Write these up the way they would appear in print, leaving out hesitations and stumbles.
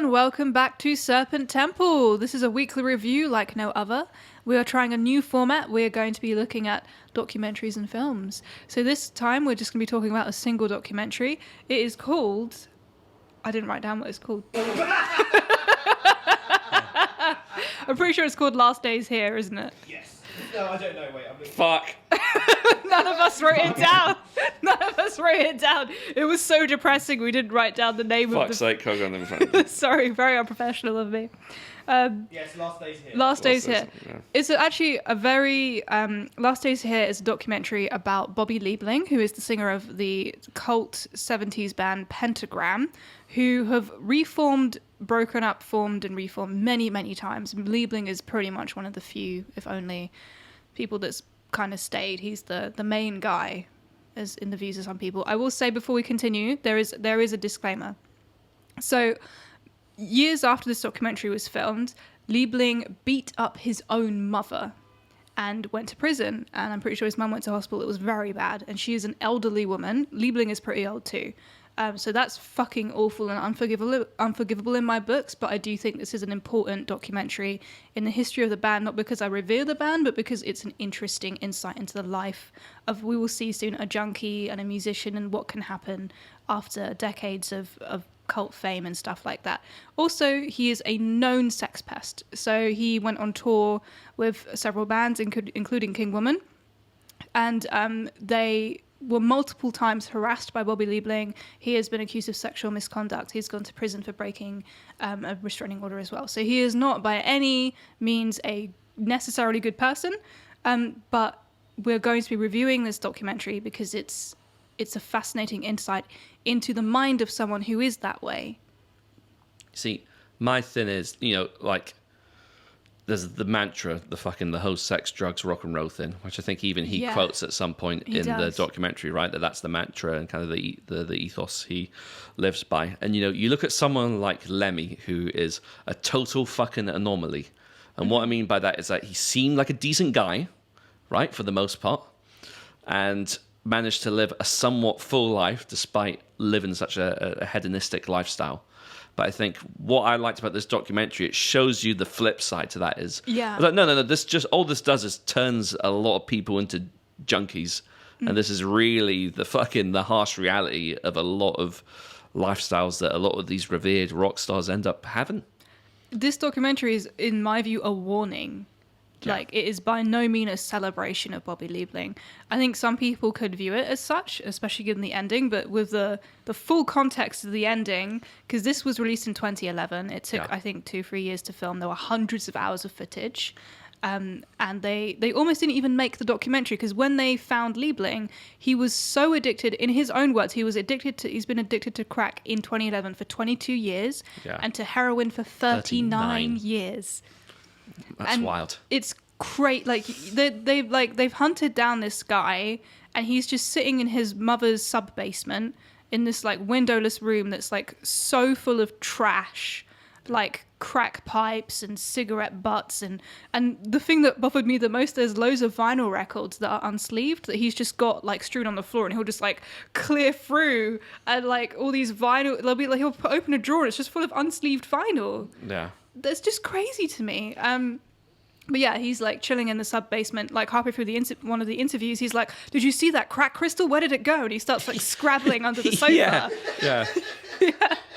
everyone, welcome back to Serpent Temple. This is a weekly review like no other. We are trying a new format. We're going to be looking at documentaries and films. So this time we're just going to be talking about a single documentary. It is called... I didn't write down what it's called. I'm pretty sure it's called Last Days Here, isn't it? Yes. No, I don't know. Wait, Fuck. None of us wrote it down. None of us wrote it down. It was so depressing we didn't write down the name of the... Fuck's sake, Cog on in front of me. Sorry, very unprofessional of me. Yes, Last Days Here. Last Days Here. Yeah. It's actually a very... Last Days Here is a documentary about Bobby Liebling, who is the singer of the cult 70s band Pentagram, who have reformed, broken up, formed and reformed many, many times. Liebling is pretty much one of the few, if only, people that's kind of stayed. He's the main guy, as in the views of some people. I will say before we continue, there is a disclaimer. So, years after this documentary was filmed, Liebling beat up his own mother and went to prison. And I'm pretty sure his mum went to hospital. It was very bad. And she is an elderly woman. Liebling is pretty old too. So that's fucking awful and unforgivable in my books, but I do think this is an important documentary in the history of the band, not because I revere the band, but because it's an interesting insight into the life of, we will see soon, a junkie and a musician and what can happen after decades of cult fame and stuff like that. Also, he is a known sex pest. So he went on tour with several bands, including King Woman, and they were multiple times harassed by Bobby Liebling. He has been accused of sexual misconduct. He's gone to prison for breaking a restraining order as well. So he is not by any means a necessarily good person, but we're going to be reviewing this documentary because it's a fascinating insight into the mind of someone who is that way. See, my thing is, like, there's the mantra, the whole sex, drugs, rock and roll thing, which I think even he quotes at some point in the documentary, right? That's the mantra and kind of the ethos he lives by. And, you look at someone like Lemmy, who is a total fucking anomaly. And what I mean by that is that he seemed like a decent guy, right, for the most part, and managed to live a somewhat full life despite living such a hedonistic lifestyle. But I think what I liked about this documentary, it shows you the flip side to that is... Yeah. Like, no, all this does is turns a lot of people into junkies. And this is really the harsh reality of a lot of lifestyles that a lot of these revered rock stars end up having. This documentary is, in my view, a warning. Yeah. Like, it is by no means a celebration of Bobby Liebling. I think some people could view it as such, especially given the ending, but with the full context of the ending, because this was released in 2011. It took, I think, 2-3 years to film. There were hundreds of hours of footage. And they almost didn't even make the documentary, because when they found Liebling, he was so addicted, in his own words, he's been addicted to crack in 2011 for 22 years and to heroin for 39 years. That's wild. It's great. Like they've hunted down this guy, and he's just sitting in his mother's sub basement in this like windowless room that's like so full of trash, like crack pipes and cigarette butts, and the thing that bothered me the most, there's loads of vinyl records that are unsleeved that he's just got like strewn on the floor, and he'll just like clear through, and like all these vinyl, he'll open a drawer and it's just full of unsleeved vinyl. Yeah. That's just crazy to me. But yeah, he's like chilling in the sub basement, like halfway through one of the interviews, he's like, "Did you see that crack crystal? Where did it go?" And he starts like scrabbling under the sofa. Yeah.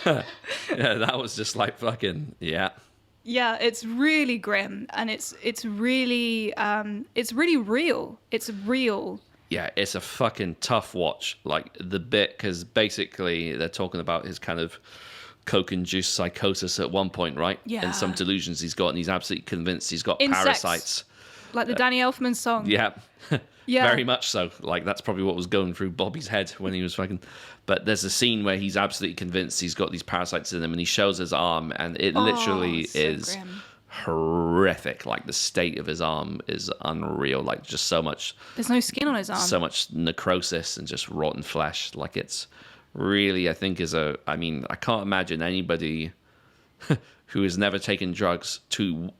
Yeah, that was just like fucking, yeah. Yeah, it's really grim, and it's really real. It's real. Yeah, it's a fucking tough watch, like the bit, because basically they're talking about his kind of coke-induced psychosis at one point, right? Yeah. And some delusions he's got, and he's absolutely convinced he's got Insects. Parasites. Like the Danny Elfman song. Yeah. Yeah. Very much so. Like, that's probably what was going through Bobby's head when he was fucking... But there's a scene where he's absolutely convinced he's got these parasites in him, and he shows his arm, and it literally so is grim. Horrific. Like, the state of his arm is unreal. Like, just so much... There's no skin on his arm. So much necrosis and just rotten flesh. Like, it's really, I think, I mean, I can't imagine anybody who has never taken drugs to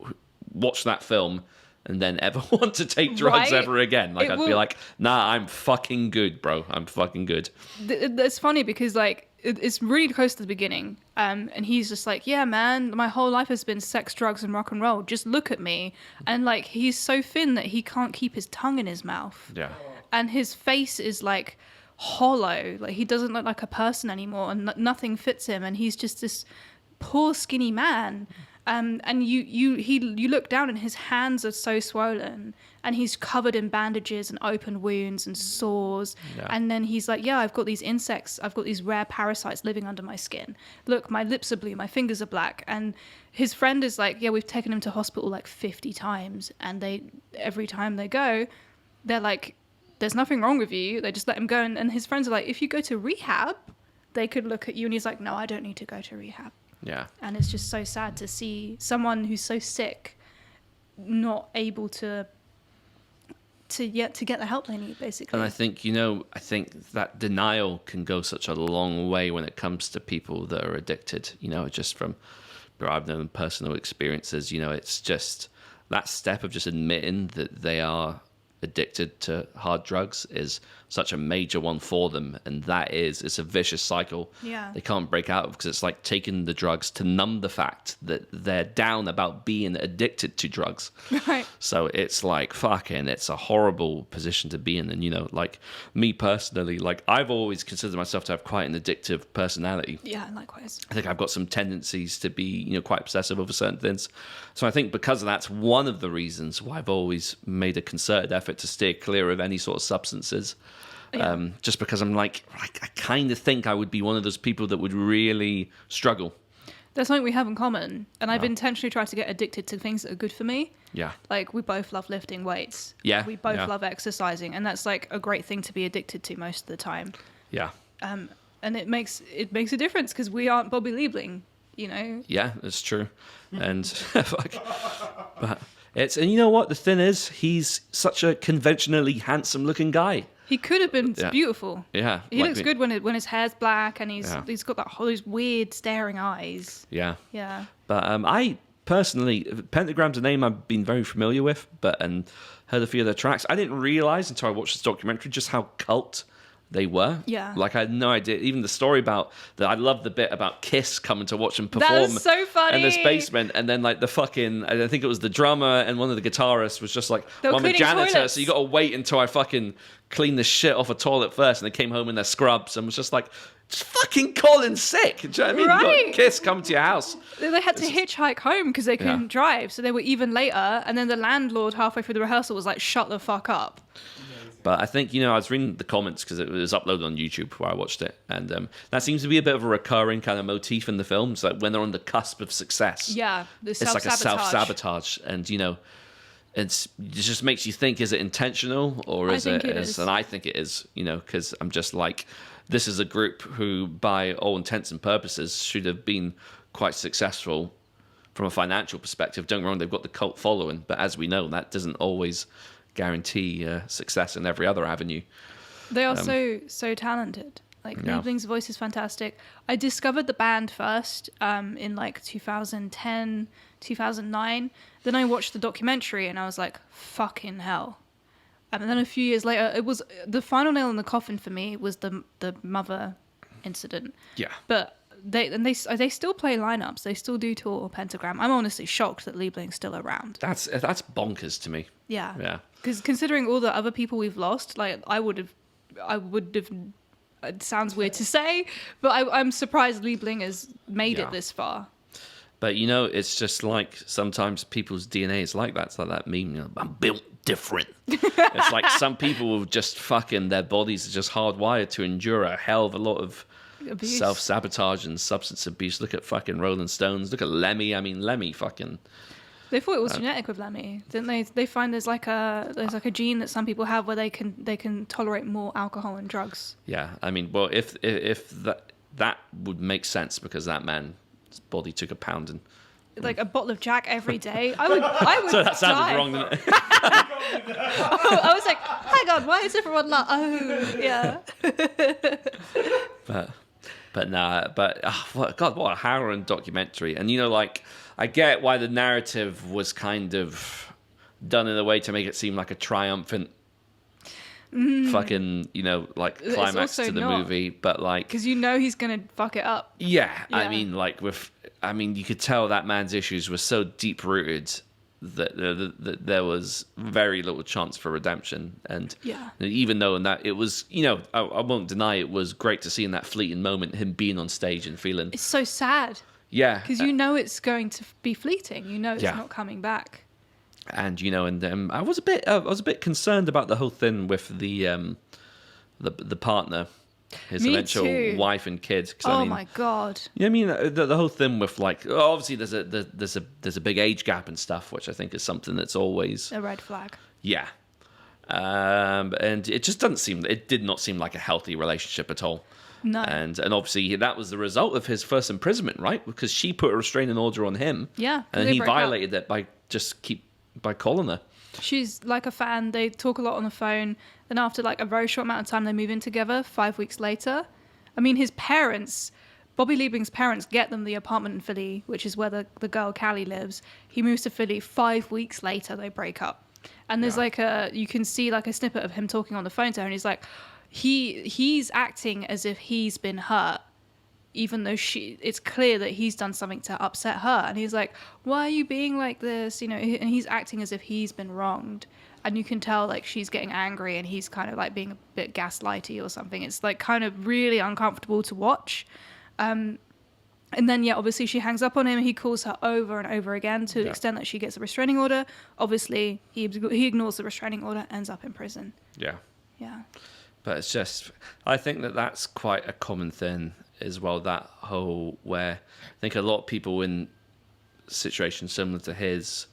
watch that film and then ever want to take drugs ever again. Like, I'd be like, nah, I'm fucking good, bro. I'm fucking good. It's funny because, like, it's really close to the beginning. And he's just like, yeah, man, my whole life has been sex, drugs, and rock and roll. Just look at me. And like, he's so thin that he can't keep his tongue in his mouth. Yeah. And his face is like hollow. Like, he doesn't look like a person anymore, and nothing fits him. And he's just this poor, skinny man. And you look down and his hands are so swollen, and he's covered in bandages and open wounds and sores. Yeah. And then he's like, yeah, I've got these insects, I've got these rare parasites living under my skin. Look, my lips are blue, my fingers are black. And his friend is like, yeah, we've taken him to hospital like 50 times. And every time they go, they're like, there's nothing wrong with you. They just let him go. And his friends are like, if you go to rehab, they could look at you. And he's like, no, I don't need to go to rehab. Yeah. And it's just so sad to see someone who's so sick not able to get the help they need, basically. And I think that denial can go such a long way when it comes to people that are addicted, just from I've known personal experiences, it's just that step of just admitting that they are addicted to hard drugs is such a major one for them, and it's a vicious cycle they can't break out of, because it's like taking the drugs to numb the fact that they're down about being addicted to drugs. Right. So it's like it's a horrible position to be in. And like me personally, like I've always considered myself to have quite an addictive personality. Yeah, likewise. I think I've got some tendencies to be quite obsessive over certain things. So I think because of that's one of the reasons why I've always made a concerted effort to steer clear of any sort of substances. Yeah. Just because I'm like, I kind of think I would be one of those people that would really struggle. That's something we have in common. And I've intentionally tried to get addicted to things that are good for me. Yeah. Like, we both love lifting weights. Yeah. We both love exercising. And that's like a great thing to be addicted to most of the time. Yeah. And it makes a difference, because we aren't Bobby Liebling, Yeah, it's true. And but and you know what? The thing is, he's such a conventionally handsome looking guy. He could have been beautiful. Yeah. He looks good when his hair's black, and he's got those weird staring eyes. Yeah. Yeah. But I personally, Pentagram's a name I've been very familiar with, and heard a few of their tracks. I didn't realize until I watched this documentary just how cult they were. Yeah. Like, I had no idea. Even the story about that, I love the bit about Kiss coming to watch them perform. That was so funny. In this basement. And then, like, the fucking, I think it was the drummer and one of the guitarists was just like, well, I'm a janitor, toilets. So you got to wait until I fucking clean the shit off a toilet first. And they came home in their scrubs and was just like, just fucking calling sick. Do you know what I mean? Right. You got Kiss coming to your house. They had to hitchhike home because they couldn't drive. So they were even later. And then the landlord, halfway through the rehearsal, was like, shut the fuck up. But I think, I was reading the comments because it was uploaded on YouTube where I watched it. And that seems to be a bit of a recurring kind of motif in the films. Like when they're on the cusp of success. Yeah, it's like a self-sabotage. And, it just makes you think, is it intentional or is it? And I think it is, because I'm just like, this is a group who, by all intents and purposes, should have been quite successful from a financial perspective. Don't get me wrong, they've got the cult following. But as we know, that doesn't always guarantee success in every other avenue. They are so talented. Like, Liebling's voice is fantastic. I discovered the band first in like 2010, 2009. Then I watched the documentary and I was like, fucking hell. And then a few years later, it was the final nail in the coffin for me was the mother incident. Yeah. But they still play lineups. They still do tour Pentagram. I'm honestly shocked that Liebling's still around. That's bonkers to me. Yeah. Yeah. Because considering all the other people we've lost, like I would have. It sounds weird to say, but I'm surprised Liebling has made it this far. But it's just like sometimes people's DNA is like that. It's like that meme. I'm built different. It's like some people will just fucking their bodies are just hardwired to endure a hell of a lot of abuse. Self-sabotage and substance abuse. Look at fucking Rolling Stones. Look at Lemmy. I mean, Lemmy fucking. They thought it was genetic with Lemmy, didn't they? They find there's like a gene that some people have where they can tolerate more alcohol and drugs. Yeah, I mean, well, if that would make sense because that man's body took a pounding. Like a bottle of Jack every day. I would. So that sounded wrong, didn't it? I was like, hang on, why is everyone like, oh, yeah. God, what a harrowing documentary. And I get why the narrative was kind of done in a way to make it seem like a triumphant fucking, like climax to the movie, but like, because he's gonna fuck it up. Yeah, I mean, like you could tell that man's issues were so deep rooted that there was very little chance for redemption. And even though in that it was, I won't deny it was great to see in that fleeting moment him being on stage and feeling. It's so sad. Yeah, because it's going to be fleeting. It's not coming back. And I was a bit concerned about the whole thing with the partner, his eventual wife and kid. My god! Yeah, I mean the whole thing with like, obviously there's a big age gap and stuff, which I think is something that's always a red flag. Yeah, and it just did not seem like a healthy relationship at all. No. And obviously that was the result of his first imprisonment, right? Because she put a restraining order on him. Yeah. And he violated it by calling her. She's like a fan. They talk a lot on the phone. Then after like a very short amount of time, they move in together 5 weeks later. I mean, his parents, Bobby Liebling's parents, get them the apartment in Philly, which is where the girl Callie lives. He moves to Philly 5 weeks later. They break up. And there's you can see like a snippet of him talking on the phone to her. And he's like, he's acting as if he's been hurt, even though it's clear that he's done something to upset her. And he's like, why are you being like this? And he's acting as if he's been wronged. And you can tell like she's getting angry and he's kind of like being a bit gaslighty or something. It's like kind of really uncomfortable to watch. And then, obviously she hangs up on him. He calls her over and over again to the extent that she gets a restraining order. Obviously, he ignores the restraining order, ends up in prison. Yeah. Yeah. But it's just, I think that's quite a common thing as well, that whole where I think a lot of people in situations similar to his,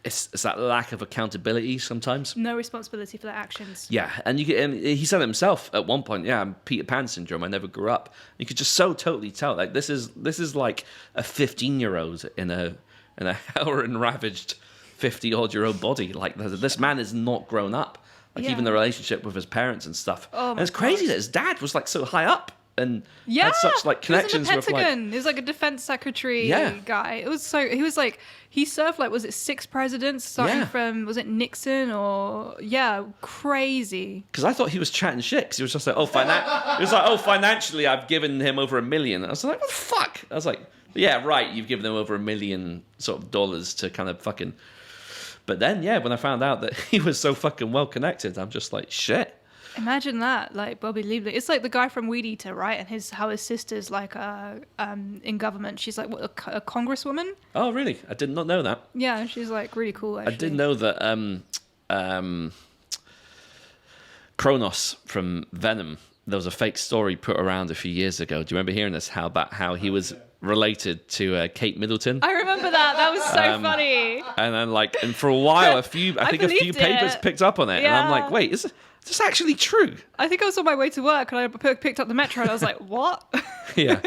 it's that lack of accountability sometimes. No responsibility for their actions. Yeah, and he said it himself at one point, Peter Pan syndrome, I never grew up. You could just so totally tell, like this is like a 15-year-old in a heroin ravaged 50-odd-year-old body. Like this man is not grown up. Like even the relationship with his parents and stuff. And it's crazy that his dad was like so high up and had such like connections with like. He was like a defense secretary guy. It was he served like, was it 6 presidents starting from, was it Nixon or crazy. Because I thought he was chatting shit because he was just like, financially I've given him over $1 million. I was like, what the fuck? I was like, yeah, right, you've given him over $1 million sort of dollars to kind of fucking. But then, when I found out that he was so fucking well connected, I'm just like, shit. Imagine that, like Bobby Liebling. It's like the guy from Weed Eater, right? And how his sister's like in government. She's like a congresswoman. Oh, really? I did not know that. Yeah, she's like really cool. Actually. I did know that Kronos from Venom. There was a fake story put around a few years ago. Do you remember hearing this? How he was related to Kate Middleton. I remember that. That was so funny. And then and for a while, a few papers picked up on it, and I'm like, wait, is this actually true? I think I was on my way to work and I picked up the metro and I was like, what? Yeah.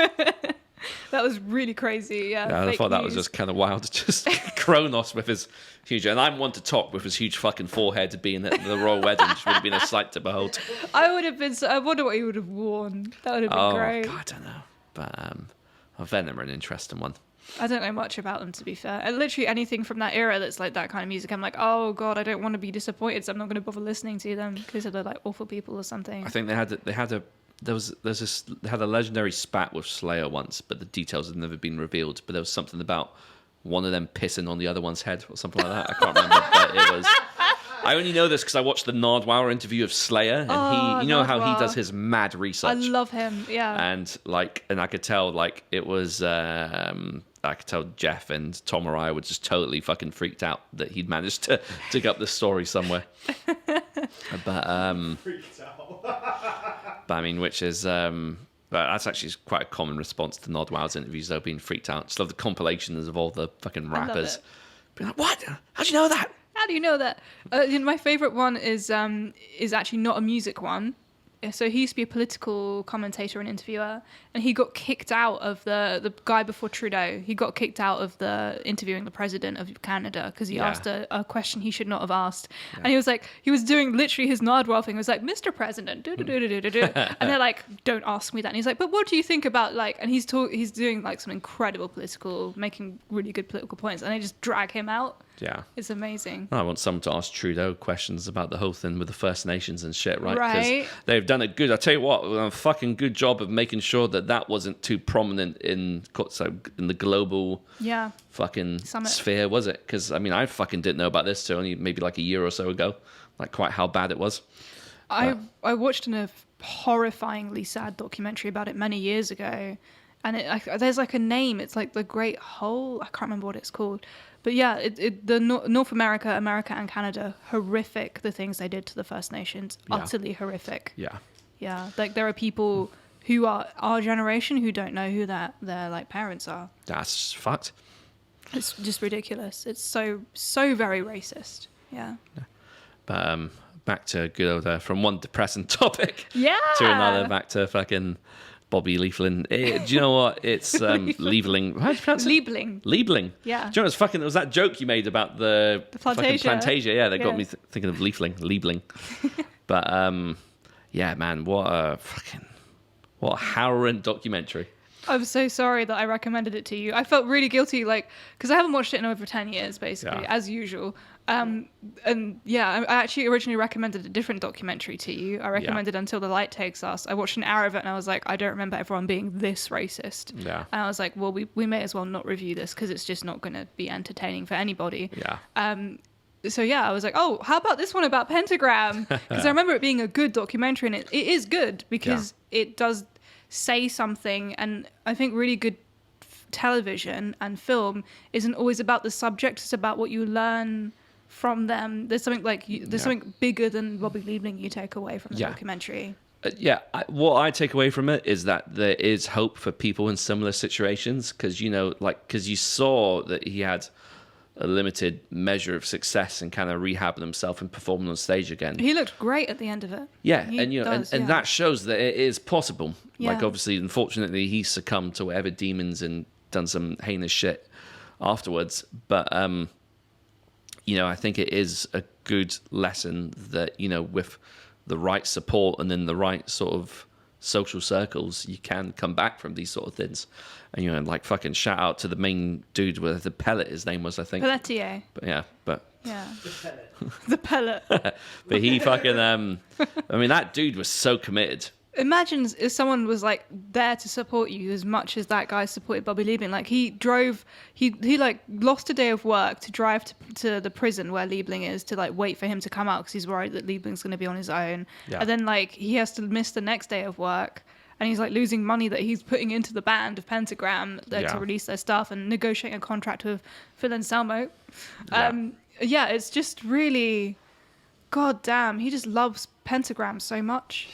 That was really crazy. Yeah, I thought that was just kind of wild. Just Kronos with his huge, and I'm one to talk with his huge fucking forehead being at the royal wedding. Which would have been a sight to behold. I would have been. I wonder what he would have worn. That would have been great. God, I don't know. But Venom are an interesting one. I don't know much about them, to be fair. And literally anything from that era that's like that kind of music, I'm like, oh god, I don't want to be disappointed, so I'm not going to bother listening to them because they're like awful people or something. I think they had a legendary spat with Slayer once, but the details have never been revealed. But there was something about one of them pissing on the other one's head or something like that. I can't remember, but it was. I only know this because I watched the Nardwuar interview of Slayer, and he, how he does his mad research. I love him, yeah. And I could tell, it was, I could tell Jeff and Tom or I were just totally fucking freaked out that he'd managed to dig up this story somewhere. But Freaked out. but I mean, which is that's actually quite a common response to Nardwuar's interviews, though, being freaked out. Just love the compilations of all the fucking rappers. Being like, what? How'd you know that? How do you know that? My favorite one is actually not a music one. So he used to be a political commentator and interviewer, and he got kicked out of the guy before Trudeau. He got kicked out of the interviewing the president of Canada because he asked a question he should not have asked. Yeah. And he was doing literally his Nardwuar thing. It was like, Mr. President, and they're like, don't ask me that. And he's like, but what do you think about and he's doing like some incredible making really good political points, and they just drag him out. Yeah. It's amazing. I want someone to ask Trudeau questions about the whole thing with the First Nations and shit, right? Right. Because they've done I tell you what, a fucking good job of making sure that wasn't too prominent in the global fucking sphere, was it? Because, I mean, I fucking didn't know about this till only maybe like a year or so ago, like quite how bad it was. I watched a horrifyingly sad documentary about it many years ago. And there's like a name. It's like the Great Hole. I can't remember what it's called. But yeah, North America, and Canada, horrific the things they did to the First Nations. Yeah. Utterly horrific. Yeah. Yeah. Like there are people who are our generation who don't know who their like parents are. That's fucked. It's just ridiculous. It's so very racist. Yeah. But back to good old from one depressing topic to another. Back to fucking Bobby Liefling. Do you know what? It's Liebling. How do you pronounce it? Liebling. Yeah. Do you know it was that joke you made about the Plantasia? Yeah, that got me thinking of Liebling. But yeah, man, what a harrowing documentary. I'm so sorry that I recommended it to you. I felt really guilty, because I haven't watched it in over 10 years, basically, as usual. And yeah, I actually originally recommended a different documentary to you. I recommended Until the Light Takes Us. I watched an hour of it and I was like, I don't remember everyone being this racist. Yeah. And I was like, well, we may as well not review this because it's just not going to be entertaining for anybody. Yeah. So yeah, I was like, oh, how about this one about Pentagram? Because I remember it being a good documentary, and it is good because it does say something, and I think really good television and film isn't always about the subject, it's about what you learn from them. There's something something bigger than Bobby Liebling you take away from the documentary. What I take away from it is that there is hope for people in similar situations, because you saw that he had a limited measure of success in kind of rehabbing himself and performing on stage again. He looked great at the end of it. Yeah, and that shows that it is possible. Yeah. Like, obviously, unfortunately, he succumbed to whatever demons and done some heinous shit afterwards. But, I think it is a good lesson that, with the right support and in the right sort of social circles, you can come back from these sort of things. And, fucking shout out to the main dude with the pellet, his name was, I think. Pelletier. But yeah. The pellet. But he fucking, that dude was so committed. Imagine if someone was like there to support you as much as that guy supported Bobby Liebling. Like he lost a day of work to drive to the prison where Liebling is to wait for him to come out because he's worried that Liebling's going to be on his own. Yeah. And then he has to miss the next day of work, and he's losing money that he's putting into the band of Pentagram to release their stuff, and negotiating a contract with Phil Anselmo. It's just really, god damn, he just loves Pentagram so much.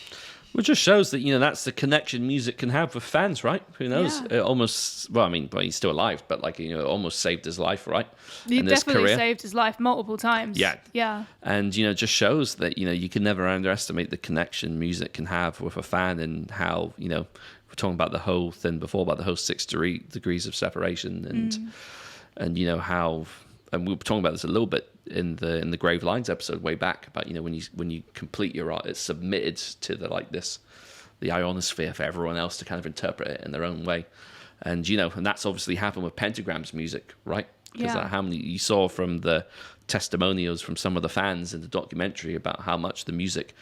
Well, it just shows that, that's the connection music can have with fans, right? Who knows? Yeah. It almost, he's still alive, but it almost saved his life, right? He definitely saved his life multiple times. Yeah. Yeah. And, it just shows that, you can never underestimate the connection music can have with a fan, and how, we're talking about the whole thing before, about the whole 6 degrees of separation, and how, and we were talking about this a little bit in the Grave Lines episode way back about, when you complete your art, it's submitted to the ionosphere for everyone else to kind of interpret it in their own way. And, and that's obviously happened with Pentagram's music, right? Because how many you saw from the testimonials from some of the fans in the documentary about how much the music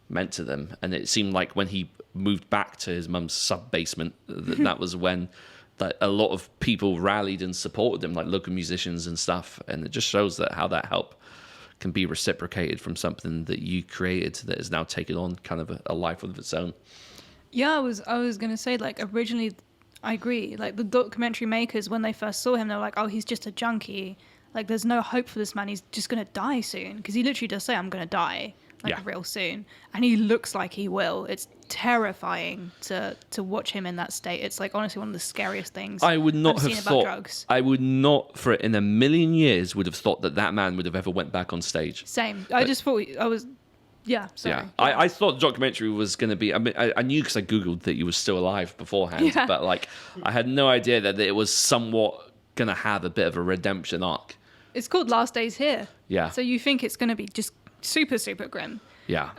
meant to them. And it seemed like when he moved back to his mum's sub-basement, that was when that a lot of people rallied and supported him, like local musicians and stuff. And it just shows that how that help can be reciprocated from something that you created that is now taken on kind of a life of its own. Yeah, I was going to say, originally, I agree. The documentary makers, when they first saw him, they were like, oh, he's just a junkie. There's no hope for this man. He's just going to die soon. Because he literally does say, I'm going to die. Real soon. And he looks like he will. It's terrifying to watch him in that state. It's honestly one of the scariest things I would not I've have seen thought. about drugs. I would not, for in a million years, would have thought that man would have ever went back on stage. Same. I just thought I was. Yeah. Sorry. Yeah. I thought the documentary was going to be. I mean, I knew because I googled that he was still alive beforehand, but I had no idea that it was somewhat going to have a bit of a redemption arc. It's called Last Days Here. Yeah. So you think it's going to be just super, super grim. Yeah.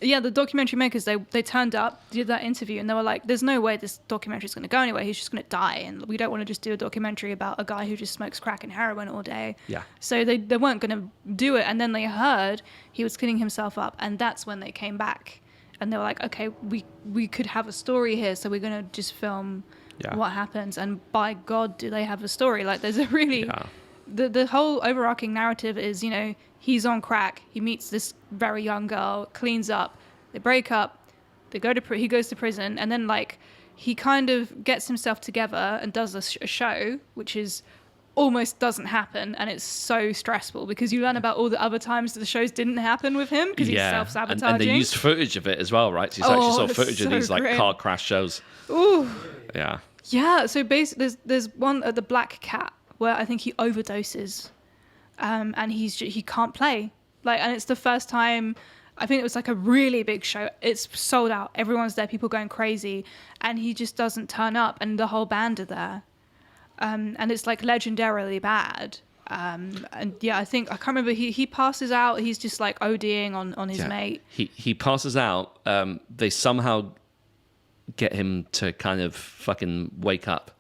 Yeah, the documentary makers, they turned up, did that interview, and they were like, there's no way this documentary is going to go anywhere. He's just going to die, and we don't want to just do a documentary about a guy who just smokes crack and heroin all day. Yeah. So they weren't going to do it, and then they heard he was cleaning himself up, and that's when they came back. And they were like, okay, we could have a story here, so we're going to just film what happens. And by God, do they have a story. Like, there's a really... Yeah. The whole overarching narrative is, you know, he's on crack. He meets this very young girl, cleans up. They break up. He goes to prison. And then, like, he kind of gets himself together and does a show, which is almost doesn't happen. And it's so stressful because you learn about all the other times that the shows didn't happen with him because he's self-sabotaging. And they used footage of it as well, right? So you actually saw footage of these, like, car crash shows. Ooh. Yeah. Yeah, so basically there's one at the Black Cat where I think he overdoses, and he can't play. Like, and it's the first time. I think it was like a really big show. It's sold out. Everyone's there. People going crazy, and he just doesn't turn up. And the whole band are there, and it's like legendarily bad. And yeah, I can't remember. He passes out. He's just like ODing on his mate. He passes out. They somehow get him to kind of fucking wake up.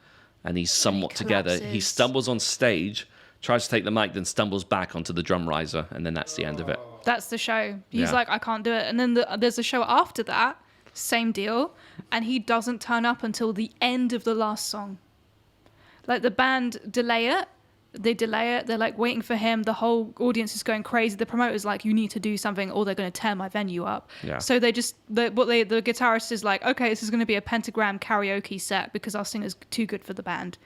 And he's somewhat together. He stumbles on stage, tries to take the mic, then stumbles back onto the drum riser, and then that's the end of it. That's the show. He's like, I can't do it. And then there's a show after that, same deal, and he doesn't turn up until the end of the last song. Like, the band delay it. They delay it. They're like waiting for him. The whole audience is going crazy. The promoter's like, you need to do something or they're going to tear my venue up. Yeah. So the guitarist is like, okay, this is going to be a Pentagram karaoke set because our singer's too good for the band.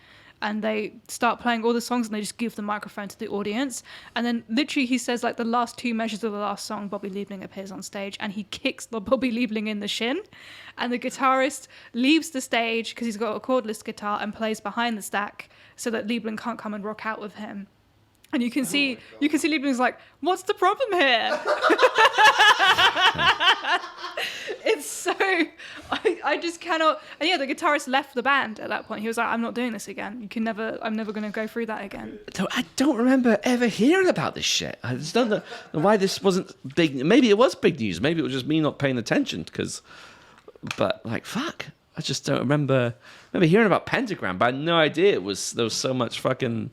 And they start playing all the songs and they just give the microphone to the audience. And then literally he says like the last two measures of the last song, Bobby Liebling appears on stage and he kicks the Bobby Liebling in the shin. And the guitarist leaves the stage because he's got a cordless guitar and plays behind the stack so that Liebling can't come and rock out with him. And you can see Liebling's like, what's the problem here? It's so, I just cannot. And yeah, the guitarist left the band at that point. He was like, I'm not doing this again. I'm never going to go through that again. I don't remember ever hearing about this shit. I just don't know why this wasn't big. Maybe it was big news. Maybe it was just me not paying attention but like, fuck. I just don't remember hearing about Pentagram, but I had no idea there was so much fucking...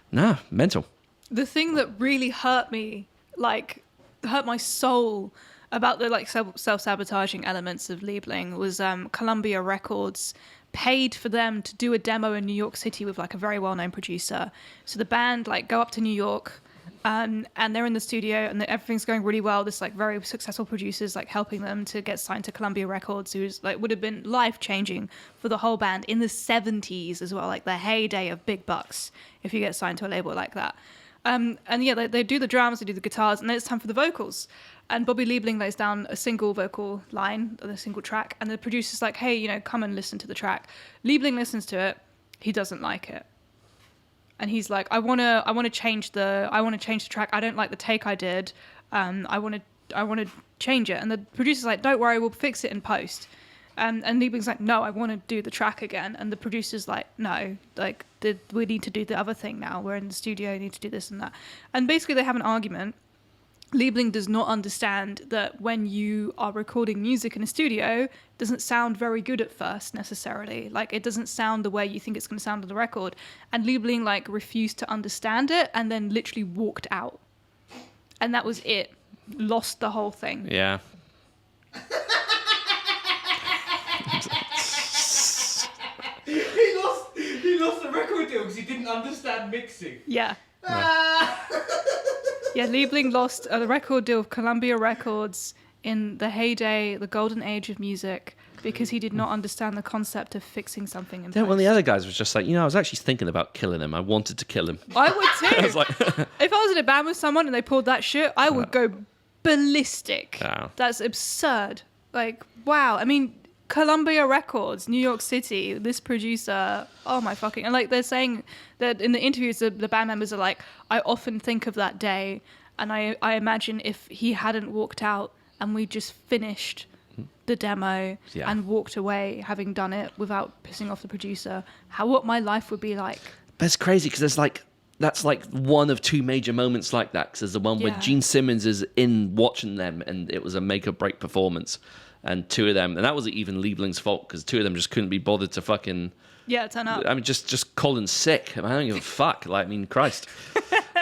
Nah, mental. The thing that really hurt me, like, hurt my soul about the, like, self-sabotaging elements of Liebling was Columbia Records paid for them to do a demo in New York City with, like, a very well-known producer. So the band, like, go up to New York, and they're in the studio, and everything's going really well. This, like, very successful producer's, like, helping them to get signed to Columbia Records, who's, like, would have been life-changing for the whole band in the 70s as well, like, the heyday of big bucks, if you get signed to a label like that. And yeah, they do the drums, they do the guitars, and then it's time for the vocals. And Bobby Liebling lays down a single vocal line, a single track, and the producer's like, hey, you know, come and listen to the track. Liebling listens to it. He doesn't like it. And he's like, I want to change the track. I don't like the take I did. I want to change it. And the producer's like, don't worry, we'll fix it in post. And Liebling's like, no, I want to do the track again. And the producer's like, no, like we need to do the other thing now. We're in the studio, we need to do this and that. And basically they have an argument. Liebling does not understand that when you are recording music in a studio, it doesn't sound very good at first necessarily. Like, it doesn't sound the way you think it's going to sound on the record. And Liebling, like, refused to understand it and then literally walked out. And that was it. Lost the whole thing. Yeah. He lost the record deal because he didn't understand mixing. Yeah. Yeah, Liebling lost a record deal with Columbia Records in the heyday, the golden age of music, because he did not understand the concept of fixing something in post. One of the other guys was just like, I was actually thinking about killing him. I wanted to kill him. I would too. I was like, if I was in a band with someone and they pulled that shit, I would go ballistic. Oh. That's absurd. Like, wow. I mean, Columbia Records, New York City, this producer, oh my fucking... And like they're saying that in the interviews, the band members are like, I often think of that day and I imagine if he hadn't walked out and we just finished the demo and walked away having done it without pissing off the producer, what my life would be like. But it's crazy because there's like that's like one of two major moments like that. Because there's the one where Gene Simmons is in watching them, and it was a make or break performance. And two of them, and that wasn't even Liebling's fault, because two of them just couldn't be bothered to fucking turn up. I mean, just Colin's sick. I don't give a fuck. Like, I mean, Christ.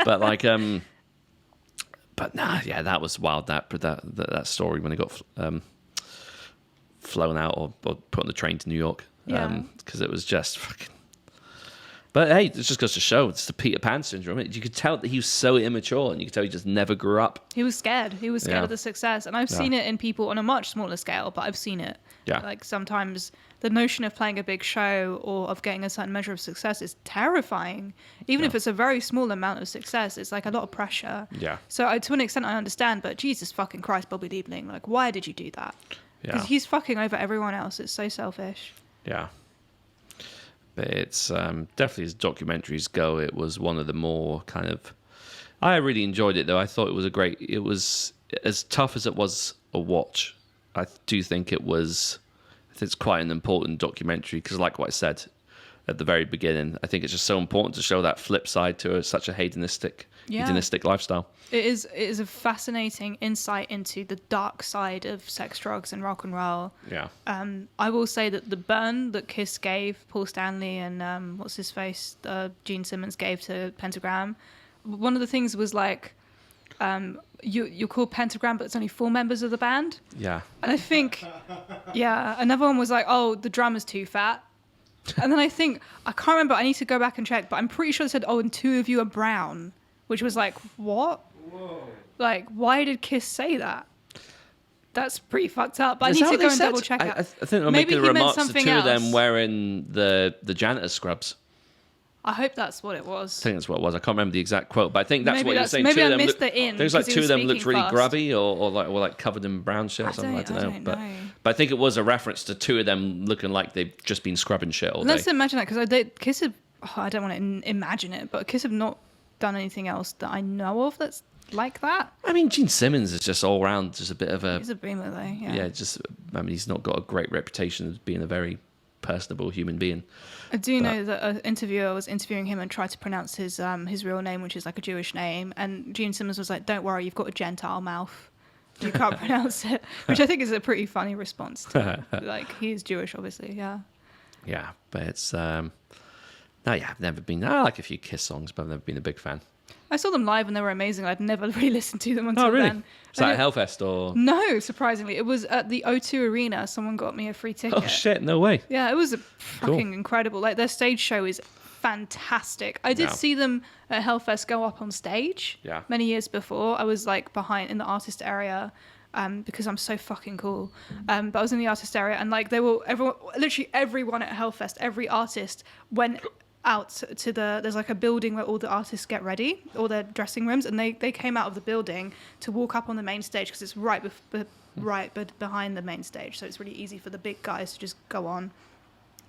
But like, but nah, yeah, that was wild. That story when he got flown out or put on the train to New York, because it was just fucking. But hey, it just goes to show it's the Peter Pan syndrome. You could tell that he was so immature, and you could tell he just never grew up. He was scared. He was scared of the success, and I've seen it in people on a much smaller scale. But I've seen it. Yeah. Like sometimes the notion of playing a big show or of getting a certain measure of success is terrifying. Even if it's a very small amount of success, it's like a lot of pressure. Yeah. So to an extent, I understand. But Jesus fucking Christ, Bobby Liebling, like, why did you do that? Because he's fucking over everyone else. It's so selfish. Yeah. But it's definitely, as documentaries go, it was one of the more kind of... I really enjoyed it, though. I thought it was it was as tough as it was a watch. I do think it's quite an important documentary, because like what I said at the very beginning, I think it's just so important to show that flip side to such a hedonistic lifestyle. It is a fascinating insight into the dark side of sex, drugs, and rock and roll. Yeah. I will say that the burn that Kiss gave Paul Stanley and what's his face, Gene Simmons gave to Pentagram. One of the things was like, you're called Pentagram, but it's only 4 members of the band. Yeah. And I think, another one was like, oh, the drummer's too fat. And then I can't remember, I need to go back and check, but I'm pretty sure it said, oh, and 2 of you are brown, which was like, what? Whoa. Like, why did Kiss say that? That's pretty fucked up, but I need to go and double check it. I think they're making the remarks to 2 of them wearing the janitor's scrubs. I hope that's what it was. I think that's what it was. I can't remember the exact quote, but I think that's what you were saying. Maybe I I missed think it was like 2 of them looked really grubby or like covered in brown shit or something. I don't know. But I think it was a reference to 2 of them looking like they've just been scrubbing shit all day. Let's imagine that, because Kiss have... I don't want to imagine it, but Kiss have not done anything else that I know of that's like that. I mean, Gene Simmons is just all around just a bit of a... He's a beamer, though. Yeah, he's not got a great reputation as being a very personable human being. I do know that an interviewer was interviewing him and tried to pronounce his real name, which is like a Jewish name, and Gene Simmons was like, don't worry, you've got a Gentile mouth. You can't pronounce it, which I think is a pretty funny response to like, he is Jewish, obviously, yeah. Yeah, but it's... I've never been... I like a few Kiss songs, but I've never been a big fan. I saw them live and they were amazing. I'd never really listened to them until then. Was that at Hellfest or...? No, surprisingly. It was at the O2 Arena. Someone got me a free ticket. Oh, shit, no way. Yeah, it was fucking incredible. Like, their stage show is fantastic. I did see them at Hellfest go up on stage many years before. I was, like, behind in the artist area because I'm so fucking cool. But I was in the artist area and, like, literally everyone at Hellfest, every artist went out to there's like a building where all the artists get ready, all their dressing rooms, and they came out of the building to walk up on the main stage because it's right behind the main stage, so it's really easy for the big guys to just go on.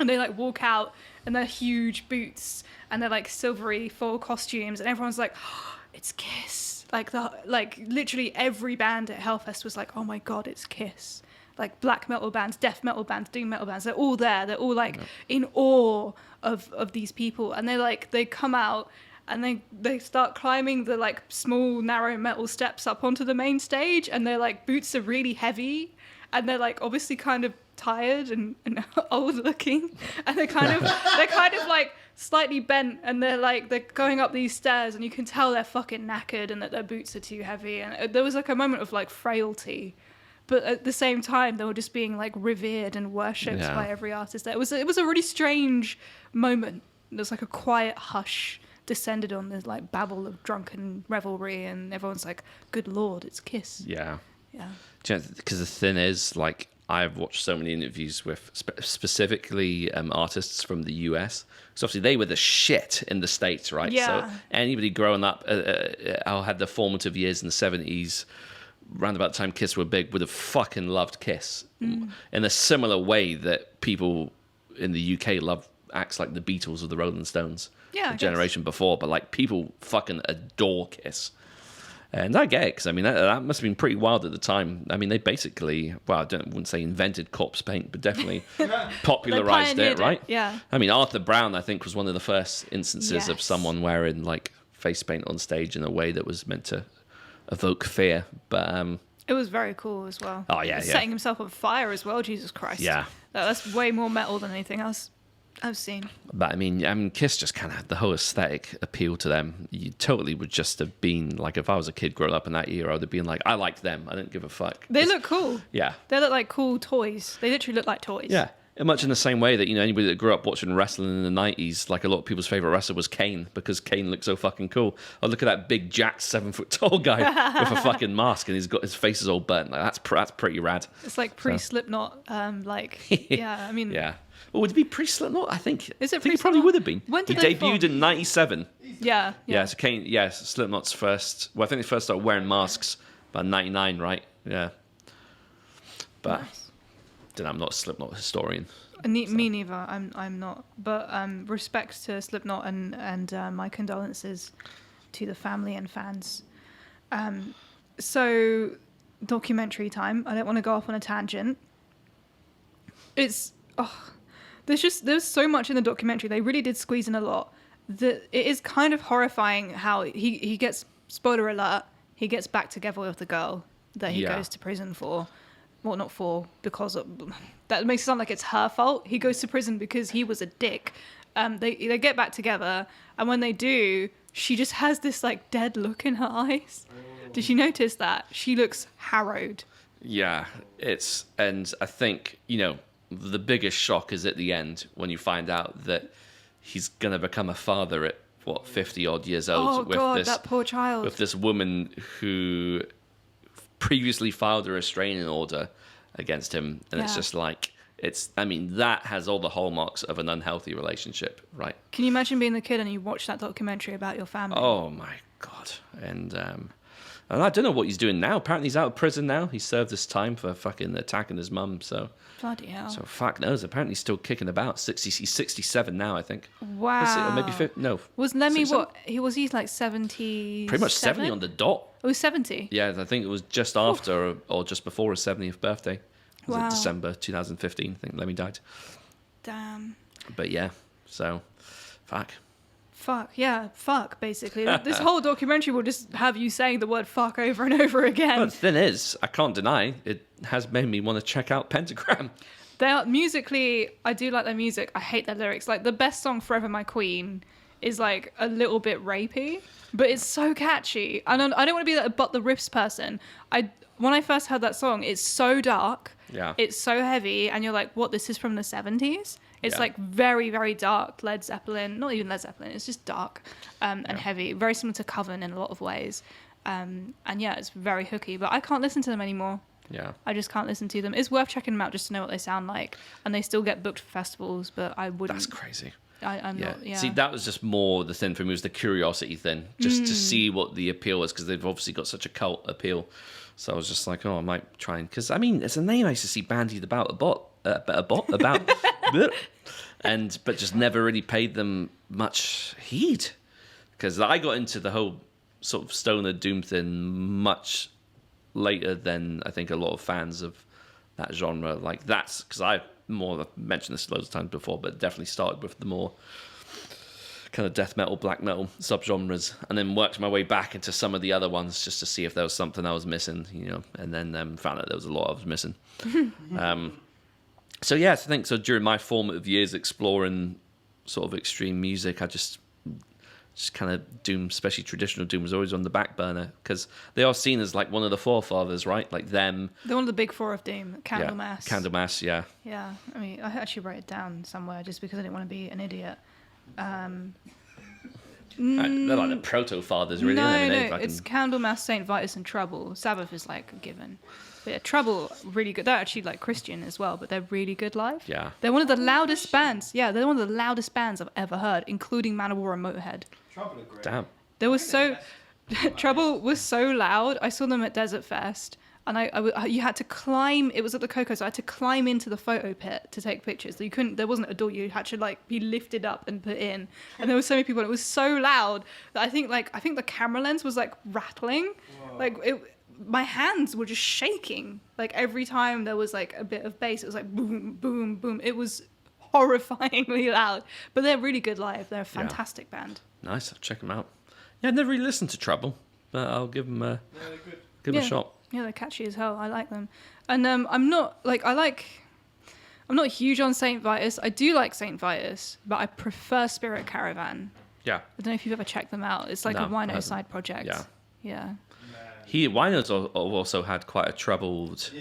And they like walk out in their huge boots and they're like silvery full costumes, and everyone's like, oh, it's Kiss. Like literally every band at Hellfest was like, oh my god, it's Kiss. Like black metal bands, death metal bands, doom metal bands, they're all there. They're all like in awe of these people. And they come out and they start climbing the like small narrow metal steps up onto the main stage, and their like boots are really heavy and they're like obviously kind of tired and old looking, and they're kind of like slightly bent, and they're going up these stairs and you can tell they're fucking knackered and that their boots are too heavy, and there was like a moment of like frailty. But at the same time, they were just being like revered and worshipped by every artist there. It was a really strange moment. There's like a quiet hush descended on this like babble of drunken revelry, and everyone's like, "Good Lord, it's Kiss." Yeah. Yeah. Because the thing is, like, I've watched so many interviews with specifically artists from the US. So obviously they were the shit in the States, right? Yeah. So anybody growing up, had the formative years in the 70s. Around about the time Kiss were big, would have fucking loved Kiss in a similar way that people in the UK love acts like the Beatles or the Rolling Stones, the generation before. But like, people fucking adore Kiss, And I get it, because I mean that must have been pretty wild at the time. I mean, they basically, well, wouldn't say invented corpse paint, but definitely popularized it, right? Yeah. I mean, Arthur Brown, I think, was one of the first instances of someone wearing like face paint on stage in a way that was meant to evoke fear. But it was very cool as well. Oh yeah, setting himself on fire as well. Jesus Christ. Yeah, that's way more metal than anything else I've seen. But I mean, Kiss just kind of had the whole aesthetic appeal to them. You totally would just have been like, if I was a kid growing up in that era, I would have been like, I liked them. I didn't give a fuck. They look cool. Yeah. They look like cool toys. They literally look like toys. Yeah. And much in the same way that, anybody that grew up watching wrestling in the 90s, like a lot of people's favorite wrestler was Kane, because Kane looked so fucking cool. Oh, look at that big, jacked, 7-foot-tall guy with a fucking mask, and he's got his face is all burnt. Like, that's pretty rad. It's like pre-Slipknot. Yeah, I mean. Yeah. Well, would it be pre-Slipknot? I think. Is it? I think it probably would have been. When did he debuted in '97. Yeah. Yeah. So Kane. Yes, Slipknot's first. Well, I think they first started wearing masks about '99, right? Yeah. But Nice. I'm not a Slipknot historian. Me neither. I'm not. But respect to Slipknot and my condolences to the family and fans. So documentary time. I don't want to go off on a tangent. There's so much in the documentary. They really did squeeze in a lot. It is kind of horrifying how he gets, spoiler alert, he gets back together with the girl that he goes to prison for. Well, not for, because that makes it sound like it's her fault. He goes to prison because he was a dick. They get back together, and when they do, she just has this like dead look in her eyes. Did you notice that? She looks harrowed. Yeah, and I think, the biggest shock is at the end when you find out that he's going to become a father at 50 odd years old. Oh God, that poor child. With this woman who previously filed a restraining order against him. And it's just like, that has all the hallmarks of an unhealthy relationship, right? Can you imagine being the kid and you watch that documentary about your family? Oh my God. And I don't know what he's doing now. Apparently he's out of prison now. He served his time for fucking attacking his mum, so... Bloody hell. So fuck knows. Apparently he's still kicking about. He's 67 now, I think. Wow. Or maybe 50, no. Was Lemmy what? He's like 70. Pretty much 70 on the dot. It was 70? Yeah, I think it was just after or just before his 70th birthday. It was December 2015, I think Lemmy died. Damn. But yeah, so fuck. Fuck, basically. This whole documentary will just have you saying the word fuck over and over again. But the thing is, I can't deny, it has made me want to check out Pentagram. Musically, I do like their music. I hate their lyrics. Like, the best song, Forever My Queen, is like a little bit rapey, but it's so catchy. I don't want to be that but the riffs person. When I first heard that song, it's so dark. Yeah. It's so heavy, and you're like, what, this is from the 70s? It's like very, very dark Led Zeppelin. Not even Led Zeppelin. It's just dark and heavy. Very similar to Coven in a lot of ways. And yeah, it's very hooky. But I can't listen to them anymore. Yeah. I just can't listen to them. It's worth checking them out just to know what they sound like. And they still get booked for festivals, but I wouldn't. That's crazy. I'm not, yeah. See, that was just more the thing for me, was the curiosity thing. Just to see what the appeal was, because they've obviously got such a cult appeal. So I was just like, I might try and... Because, I mean, it's a name I used to see bandied about but just never really paid them much heed, because I got into the whole sort of stoner doom thing much later than I think a lot of fans of that genre. Like, that's because I've mentioned this loads of times before, but definitely started with the more kind of death metal, black metal subgenres, and then worked my way back into some of the other ones just to see if there was something I was missing, and then found out there was a lot I was missing. So yeah, I think so. During my formative years exploring sort of extreme music, I just kind of doom, especially traditional doom, was always on the back burner, because they are seen as like one of the forefathers, right? Like them. They're one of the big four of doom. Candlemass. Candlemass, yeah. Yeah, I mean, I actually wrote it down somewhere just because I didn't want to be an idiot. They're like the proto-fathers, really. No, it's Candlemass, Saint Vitus, and Trouble. Sabbath is like a given. But yeah, Trouble, really good. They're actually like Christian as well, but they're really good live. Yeah. They're one of the loudest bands. Yeah, they're one of the loudest bands I've ever heard, including Manowar and Motorhead. Trouble are great. Damn. Trouble was so loud. I saw them at Desert Fest. and you had to climb. It was at the Coco, so I had to climb into the photo pit to take pictures. So you couldn't. There wasn't a door. You had to like be lifted up and put in. And there were so many people. And it was so loud that I think the camera lens was like rattling. Whoa. Like my hands were just shaking. Like every time there was like a bit of bass, it was like boom, boom, boom. It was horrifyingly loud. But they're really good live. They're a fantastic band. Nice. I'll check them out. Yeah, I've never really listened to Trouble, but I'll give them a a shot. Yeah, they're catchy as hell. I like them. And I'm not huge on Saint Vitus. I do like Saint Vitus, but I prefer Spirit Caravan. Yeah. I don't know if you've ever checked them out. It's like a Wino side project. Yeah. Wino's also had quite a troubled...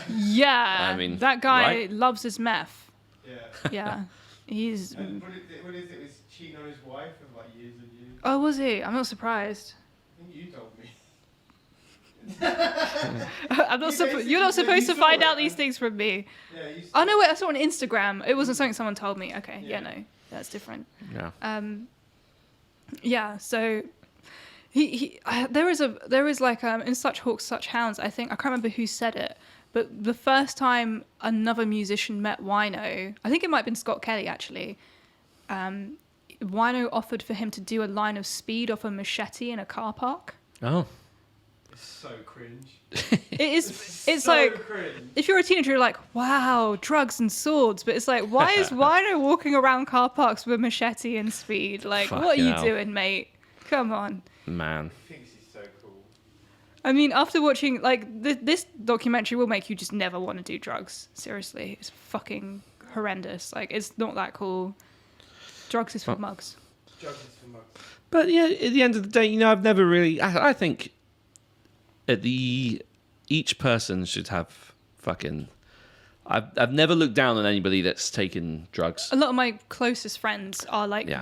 Yeah. I mean... That guy right? loves his meth. Yeah. Yeah. He's... And what is it? Was cheating on his wife for like years and years? Oh, was he? I'm not surprised. I think you told me. You're not supposed to find out these things from me. Yeah, oh no, wait! I saw it on Instagram. It wasn't something someone told me. Okay, yeah, no, that's different. Yeah. Yeah. So, there is like in Such Hawks, Such Hounds. I think I can't remember who said it, but the first time another musician met Wino, I think it might have been Scott Kelly actually. Wino offered for him to do a line of Speed off a machete in a car park. Oh. So cringe. It is. It's so like cringe. If you're a teenager, you're like, wow, drugs and swords. But it's like, why is Wino walking around car parks with a machete and Speed? Like, what are you doing, mate? Come on, man. He thinks he's so cool. I mean, after watching like this documentary, will make you just never want to do drugs. Seriously, it's fucking horrendous. Like, it's not that cool. Drugs is for mugs. Drugs is for mugs. But yeah, at the end of the day, I've never really. I think. Each person should have fucking... I've never looked down on anybody that's taken drugs. A lot of my closest friends are like,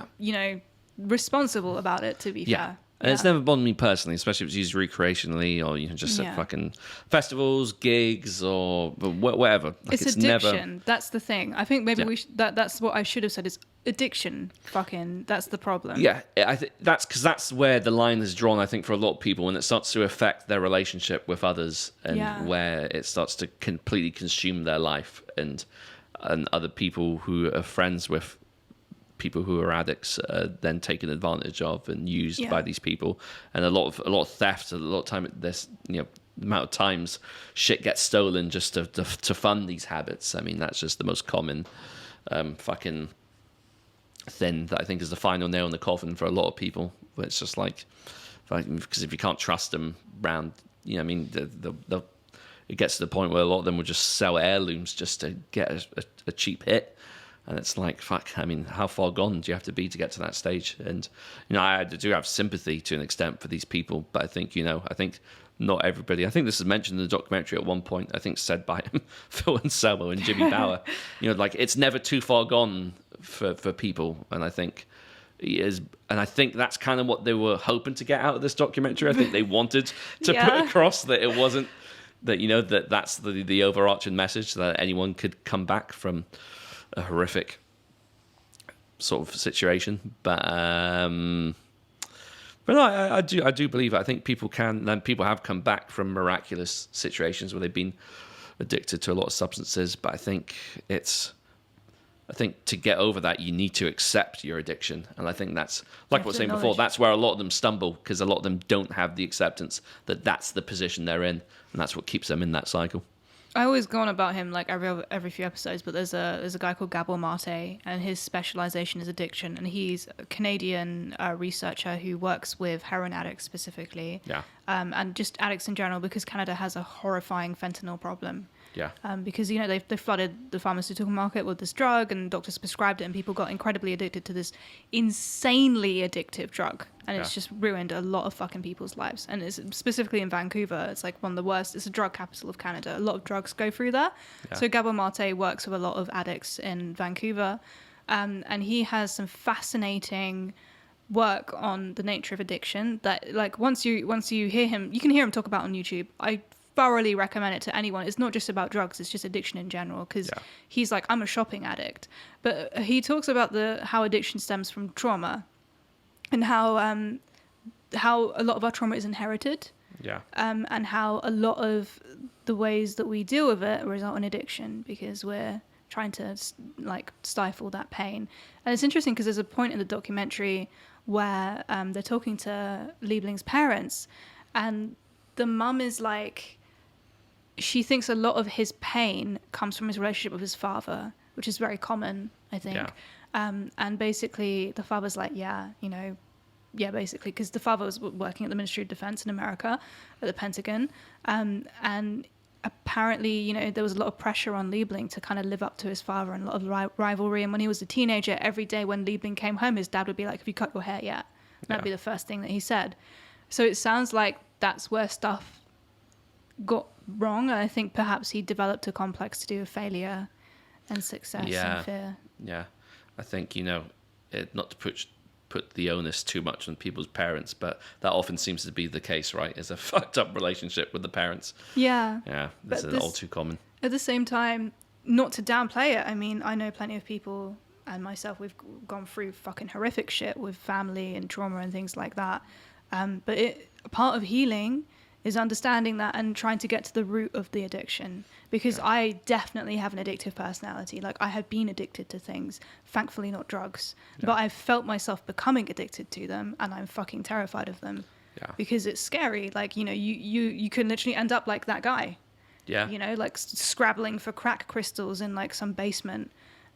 responsible about it, to be fair. And it's never bothered me personally, especially if it's used recreationally or just at fucking festivals, gigs, or whatever. Like, it's addiction. That's the thing. I think maybe that's what I should have said is addiction. Fucking, that's the problem. Yeah, I think that's where the line is drawn, I think, for a lot of people, when it starts to affect their relationship with others and where it starts to completely consume their life and other people who are friends with people who are addicts then taken advantage of and used by these people, and a lot of theft. A lot of time, this the amount of times shit gets stolen just to fund these habits. I mean, that's just the most common fucking thing that I think is the final nail in the coffin for a lot of people. But it's just like, because if you can't trust them around, I mean, it gets to the point where a lot of them will just sell heirlooms just to get a cheap hit. And it's like, fuck, I mean, how far gone do you have to be to get to that stage? And, I do have sympathy to an extent for these people, but I think, I think not everybody, I think this is mentioned in the documentary at one point, I think said by Phil Anselmo and Jimmy Bauer, like, it's never too far gone for people. And I think that's kind of what they were hoping to get out of this documentary. I think they wanted to put across that it wasn't, that that's the overarching message, that anyone could come back from a horrific sort of situation, but no, I do believe it. I think people have come back from miraculous situations where they've been addicted to a lot of substances, but I think to get over that, you need to accept your addiction, and I think that's like what I was saying before. That's where a lot of them stumble, because a lot of them don't have the acceptance that that's the position they're in, and that's what keeps them in that cycle. I always go on about him like every few episodes, but there's a guy called Gabor Mate, and his specialization is addiction, and he's a Canadian researcher who works with heroin addicts specifically, and just addicts in general, because Canada has a horrifying fentanyl problem. Yeah. Because they flooded the pharmaceutical market with this drug, and doctors prescribed it, and people got incredibly addicted to this insanely addictive drug, and it's just ruined a lot of fucking people's lives. And it's specifically in Vancouver, it's like one of the worst. It's the drug capital of Canada. A lot of drugs go through there. Yeah. So Gabor Mate works with a lot of addicts in Vancouver, and he has some fascinating work on the nature of addiction that, like, once you hear him, you can hear him talk about on YouTube. I thoroughly recommend it to anyone. It's not just about drugs, it's just addiction in general, because he's like, I'm a shopping addict, but he talks about how addiction stems from trauma, and how a lot of our trauma is inherited. Yeah. And how a lot of the ways that we deal with it result in addiction because we're trying to like stifle that pain. And it's interesting because there's a point in the documentary where they're talking to Liebling's parents, and the mum is like, she thinks a lot of his pain comes from his relationship with his father, which is very common, I think. Yeah. And basically the father's like, basically, because the father was working at the Ministry of Defense in America at the Pentagon. And apparently, there was a lot of pressure on Liebling to kind of live up to his father and a lot of rivalry. And when he was a teenager, every day when Liebling came home, his dad would be like, have you cut your hair yet? That'd be the first thing that he said. So it sounds like that's where stuff got wrong. And I think perhaps he developed a complex to do with failure and success and fear. Yeah. I think, not to put the onus too much on people's parents, but that often seems to be the case, right? Is a fucked up relationship with the parents. Yeah. Yeah, this is all too common. At the same time, not to downplay it, I mean, I know plenty of people and myself, we've gone through fucking horrific shit with family and trauma and things like that. But part of healing is understanding that and trying to get to the root of the addiction. Because I definitely have an addictive personality. Like, I have been addicted to things, thankfully not drugs. Yeah. But I've felt myself becoming addicted to them, and I'm fucking terrified of them. Yeah. Because it's scary. Like, you can literally end up like that guy. Yeah. Like scrabbling for crack crystals in like some basement,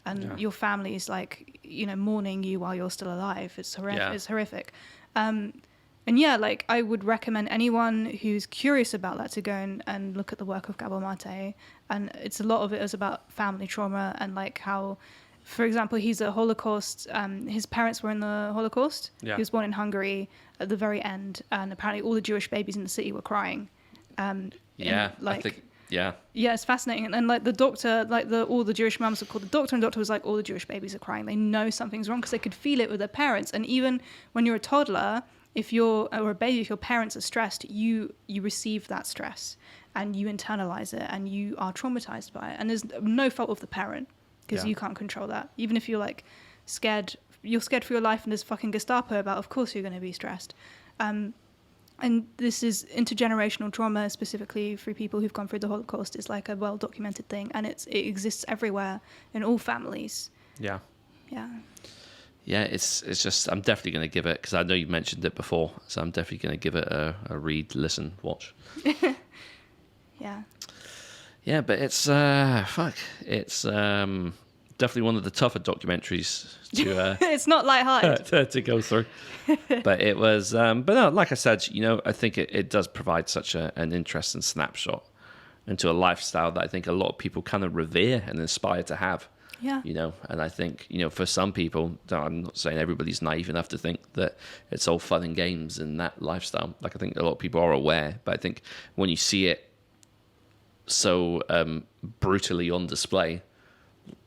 and your family is like, mourning you while you're still alive. It's horrific. Yeah. It's horrific. And like, I would recommend anyone who's curious about that to go and look at the work of Gabor Mate. And a lot of it is about family trauma and like how, for example, he's a Holocaust. His parents were in the Holocaust. Yeah. He was born in Hungary at the very end, and apparently all the Jewish babies in the city were crying. I think. Yeah. Yeah, it's fascinating. And like the doctor, all the Jewish mums were called the doctor, and the doctor was like, all the Jewish babies are crying. They know something's wrong because they could feel it with their parents. And even when you're a toddler, or a baby, if your parents are stressed, you receive that stress and you internalize it and you are traumatized by it. And there's no fault of the parent because you can't control that. Even if you're like scared, you're scared for your life and there's fucking Gestapo about, of course you're going to be stressed. And this is intergenerational trauma, specifically for people who've gone through the Holocaust, is like a well-documented thing, and it exists everywhere in all families. Yeah. Yeah. Yeah, it's just, I'm definitely going to give it, because I know you mentioned it before, so I'm definitely going to give it a read, listen, watch. Yeah. Yeah, but it's, it's definitely one of the tougher documentaries to... it's not lighthearted. to go through. But it was, but no, like I said, I think it does provide such an interesting snapshot into a lifestyle that I think a lot of people kind of revere and aspire to have. Yeah. And I think, for some people, I'm not saying everybody's naive enough to think that it's all fun and games in that lifestyle. Like, I think a lot of people are aware, but I think when you see it so brutally on display,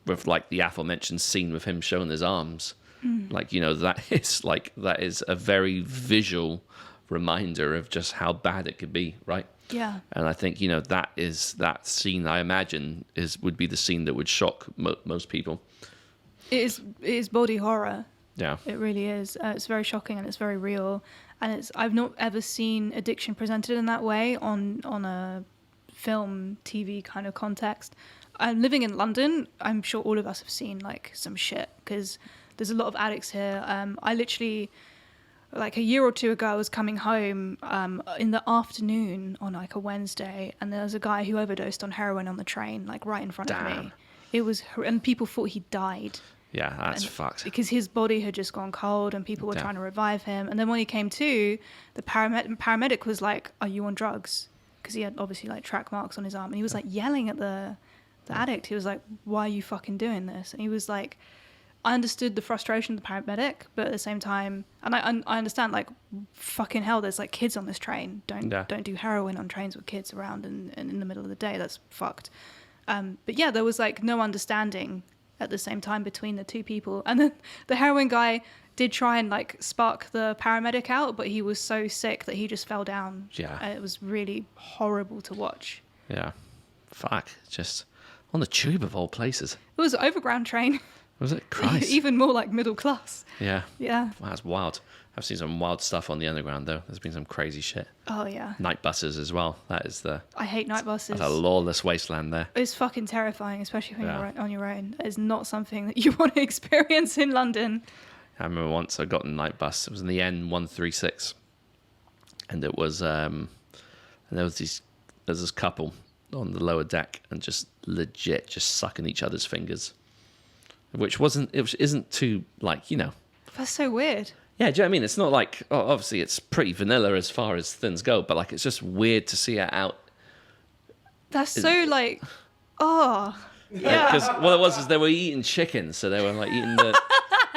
with like the aforementioned scene with him showing his arms, that is a very visual reminder of just how bad it could be, right? Yeah. And I think, that scene, I imagine, would be the scene that would shock most people. It is body horror. Yeah. It really is. It's very shocking and it's very real. And I've not ever seen addiction presented in that way on a film, TV kind of context. Living in London, I'm sure all of us have seen like some shit because there's a lot of addicts here. I literally... like a year or two ago, I was coming home in the afternoon on like a Wednesday, and there was a guy who overdosed on heroin on the train, like right in front of me. It was, and people thought he died. Yeah, that's fucked. Because his body had just gone cold, and people were trying to revive him. And then when he came to, the paramedic was like, "Are you on drugs?" Because he had obviously like track marks on his arm, and he was like yelling at the addict. He was like, "Why are you fucking doing this?" And he was like, I understood the frustration of the paramedic, but at the same time, and I understand, like, fucking hell, there's like kids on this train. Don't do heroin on trains with kids around and in the middle of the day. That's fucked. But yeah, there was like no understanding at the same time between the two people. And then the heroin guy did try and like spark the paramedic out, but he was so sick that he just fell down. Yeah. It was really horrible to watch. Yeah. Fuck. Just on the tube of all places. It was an overground train. Was it? Christ. Even more like middle class. Yeah. Yeah. Wow, that's wild. I've seen some wild stuff on the underground, though. There's been some crazy shit. Oh, yeah. Night buses as well. I hate night buses. That's a lawless wasteland there. It's fucking terrifying, especially when you're on your own. It's not something that you want to experience in London. I remember once I got a night bus. It was in the N136. And it was... and there was this couple on the lower deck and just legit just sucking each other's fingers. Which isn't too, like, you know... That's so weird. Yeah, do you know what I mean? It's not like, obviously it's pretty vanilla as far as things go, but like it's just weird to see it out. That's so like, oh, yeah. Because what it was is they were eating chicken, so they were like eating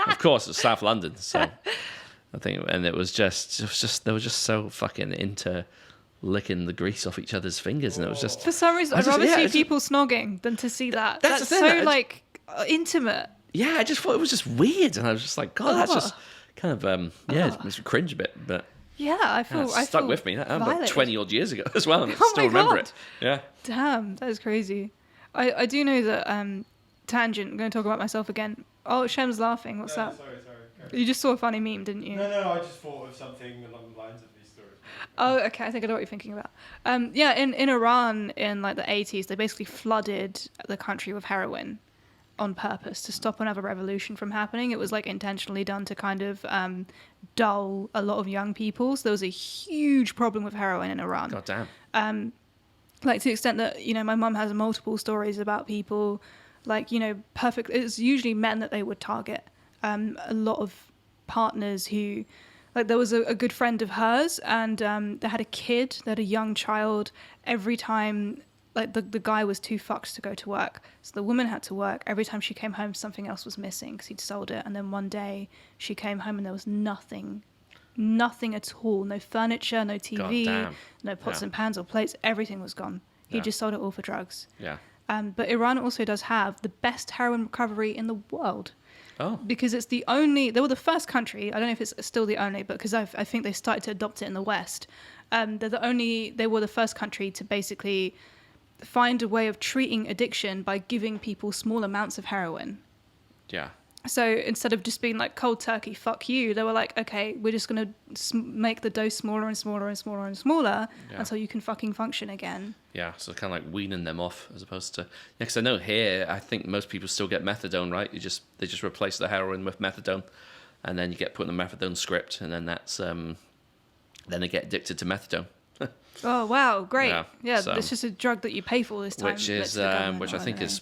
of course, it's South London, so I think, and they were just so fucking into licking the grease off each other's fingers, and it was just... For some reason, I'd rather see people snogging than to see that. That's so like intimate. Yeah, I just thought it was just weird, and I was just like, God, that's just... kind of it makes me cringe a bit, but yeah, I stuck with me. That was like 20 odd years ago as well, and I still my remember God. it. Yeah, damn, that is crazy. I do know that tangent. I'm going to talk about myself again. Oh, Shem's laughing. What's that? Sorry. You just saw a funny meme, didn't you? No, I just thought of something along the lines of these stories. Oh, okay. I think I know what you're thinking about. Yeah, in Iran in like the 80s, they basically flooded the country with heroin on purpose to stop another revolution from happening. It was like intentionally done to kind of dull a lot of young people. So there was a huge problem with heroin in Iran. God damn. Like to the extent that, you know, my mum has multiple stories about people like, you know, it's usually men that they would target. A lot of partners who, like there was a good friend of hers and they had a kid, they had a young child. Every time like the guy was too fucked to go to work, so the woman had to work. Every time she came home, something else was missing because he'd sold it. And then one day she came home and there was nothing at all. No furniture, no TV, no pots and pans or plates. Everything was gone. He just sold it all for drugs. Yeah. But Iran also does have the best heroin recovery in the world. Oh. Because they were the first country, I don't know if it's still the only, but because I think they started to adopt it in the West. They were the first country to basically find a way of treating addiction by giving people small amounts of heroin. Yeah. So instead of just being like cold turkey, fuck you, they were like, okay, we're just going to make the dose smaller and smaller and smaller and smaller until you can fucking function again. Yeah, so kind of like weaning them off as opposed to... Yeah, because I know here, I think most people still get methadone, right? They just replace the heroin with methadone, and then you get put on the methadone script, and then that's... then they get addicted to methadone. Oh wow, great! Yeah, so, it's just a drug that you pay for this time, which I think is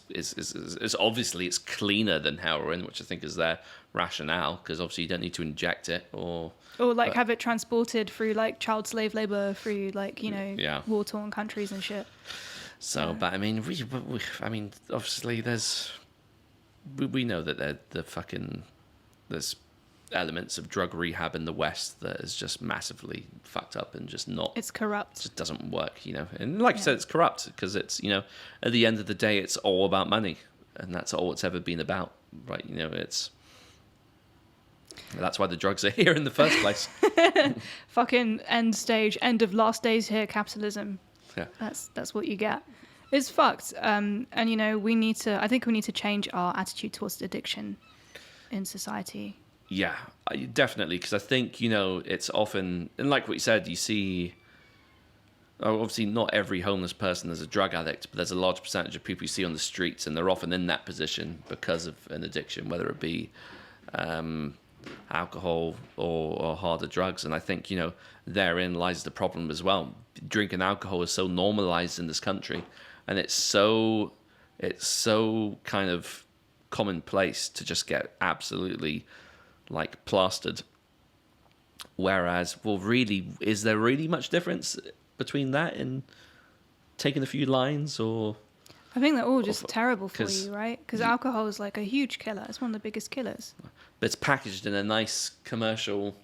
obviously it's cleaner than heroin, which I think is their rationale, because obviously you don't need to inject it or like have it transported through like child slave labor through like war-torn countries and shit. So, but I mean, obviously we know that there's elements of drug rehab in the West that is just massively fucked up and just not... It's corrupt. Just doesn't work, you know. And like you said, it's corrupt because it's, you know, at the end of the day, it's all about money. And that's all it's ever been about, right? You know, that's why the drugs are here in the first place. Fucking end of last days here, capitalism. Yeah. That's what you get. It's fucked. And, you know, I think we need to change our attitude towards addiction in society. Yeah, definitely, because I think, you know, it's often, and like what you said, you see, obviously not every homeless person is a drug addict, but there's a large percentage of people you see on the streets, and they're often in that position because of an addiction, whether it be alcohol or harder drugs. And I think, you know, therein lies the problem as well. Drinking alcohol is so normalized in this country, and it's so kind of commonplace to just get absolutely like plastered. Whereas, well, really, is there really much difference between that and taking a few lines? Or I think they're all just terrible for you, right? Because alcohol is like a huge killer. It's one of the biggest killers. But it's packaged in a nice commercial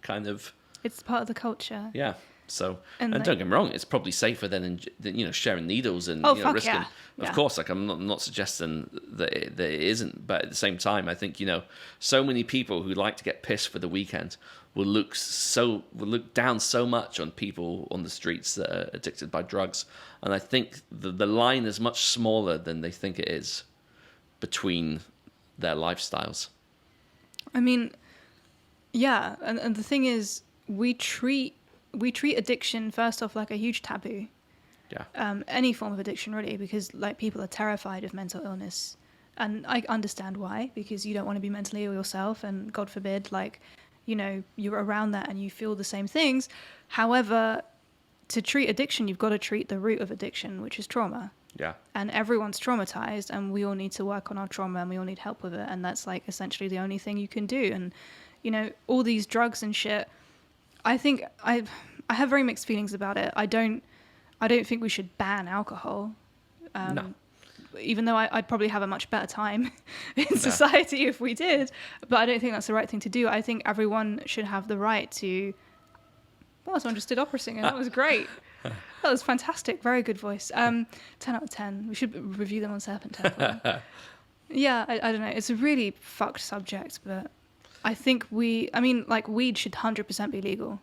kind of... It's part of the culture. Yeah. So, and don't get me wrong, it's probably safer than you know, sharing needles and risking. Yeah. Of course, like I'm not suggesting that it isn't, but at the same time, I think, you know, so many people who like to get pissed for the weekend will look down so much on people on the streets that are addicted by drugs, and I think the line is much smaller than they think it is between their lifestyles. I mean, yeah, and the thing is, we treat addiction first off like a huge taboo. Yeah. Any form of addiction, really, because like people are terrified of mental illness, and I understand why, because you don't want to be mentally ill yourself, and God forbid, like, you know, you're around that and you feel the same things. However, to treat addiction, you've got to treat the root of addiction, which is trauma. Yeah. And everyone's traumatized, and we all need to work on our trauma, and we all need help with it, and that's like essentially the only thing you can do. And you know, all these drugs and shit, I think I have very mixed feelings about it. I don't think we should ban alcohol. No. Even though I'd probably have a much better time in society if we did, but I don't think that's the right thing to do. I think everyone should have the right to. Well, someone just did opera singing. That was great. That was fantastic. Very good voice. 10 out of 10. We should review them on Serpent Temple. Yeah, I don't know. It's a really fucked subject, but I think weed should 100% be legal.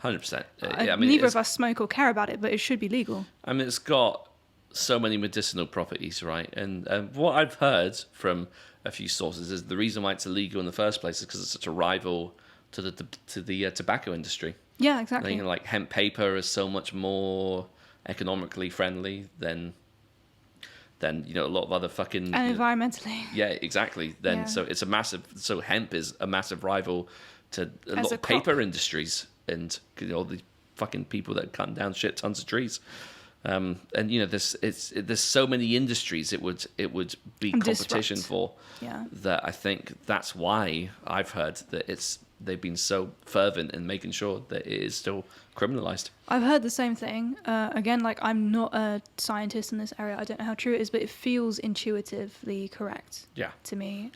100%. Neither of us smoke or care about it, but it should be legal. I mean, it's got so many medicinal properties, right? And what I've heard from a few sources is the reason why it's illegal in the first place is because it's such a rival to the tobacco industry. Yeah, exactly. I think like hemp paper is so much more economically friendly than you know a lot of other fucking and environmentally. Yeah, exactly. So it's a massive. So hemp is a massive rival to a lot of paper industries and all the fucking people that cut down shit tons of trees. And you know there's so many industries it would be competition for. Yeah. That I think that's why I've heard that they've been so fervent in making sure that it is still criminalized. I've heard the same thing. Again, like I'm not a scientist in this area. I don't know how true it is, but it feels intuitively correct. Yeah. To me.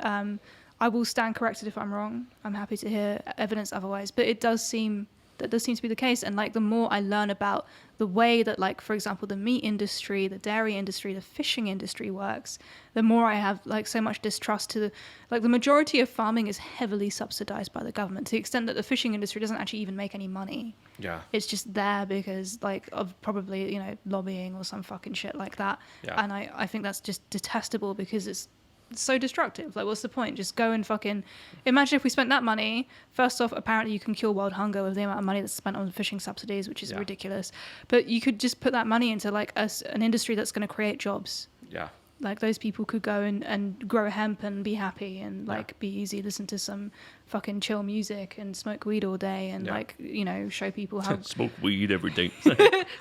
I will stand corrected if I'm wrong. I'm happy to hear evidence otherwise, but it does seem to be the case. And like the more I learn about the way that, like, for example, the meat industry, the dairy industry, the fishing industry works, the more I have like so much distrust to the majority of farming is heavily subsidized by the government to the extent that the fishing industry doesn't actually even make any money. Yeah. It's just there because like of probably, you know, lobbying or some fucking shit like that. Yeah. And I think that's just detestable because it's so destructive. Like, what's the point? Just go and fucking imagine if we spent that money. First off, apparently you can cure world hunger with the amount of money that's spent on fishing subsidies, which is ridiculous. But you could just put that money into like an industry that's going to create jobs. Yeah. Like those people could go and grow hemp and be happy and like be easy, listen to some fucking chill music and smoke weed all day and like, you know, show people how smoke weed every day.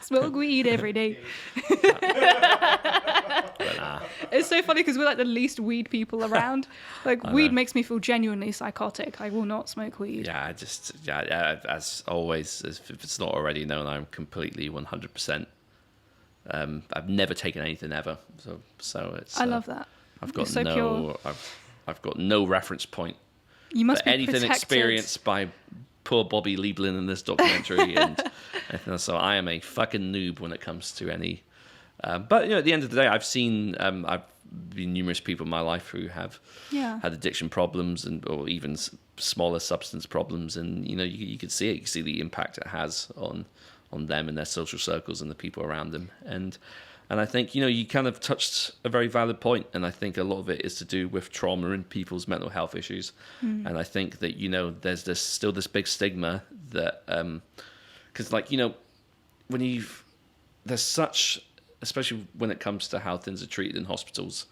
Smoke weed every day. It's so funny because we're like the least weed people around. Like weed makes me feel genuinely psychotic. I will not smoke weed. Yeah, as always, if it's not already known, I'm completely 100%. I've never taken anything ever, so it's. I love that. I've got so pure. I've got no reference point. You must be anything protected. Experienced by poor Bobby Lieblin in this documentary, and so I am a fucking noob when it comes to any. But you know, at the end of the day, I've been numerous people in my life who have had addiction problems or even smaller substance problems, and you know, you could see it. You can see the impact it has on them and their social circles and the people around them. And I think, you know, you kind of touched a very valid point, and I think a lot of it is to do with trauma and people's mental health issues. And I think that, you know, there's still this big stigma that, because like, you know, there's such, especially when it comes to how things are treated in hospitals,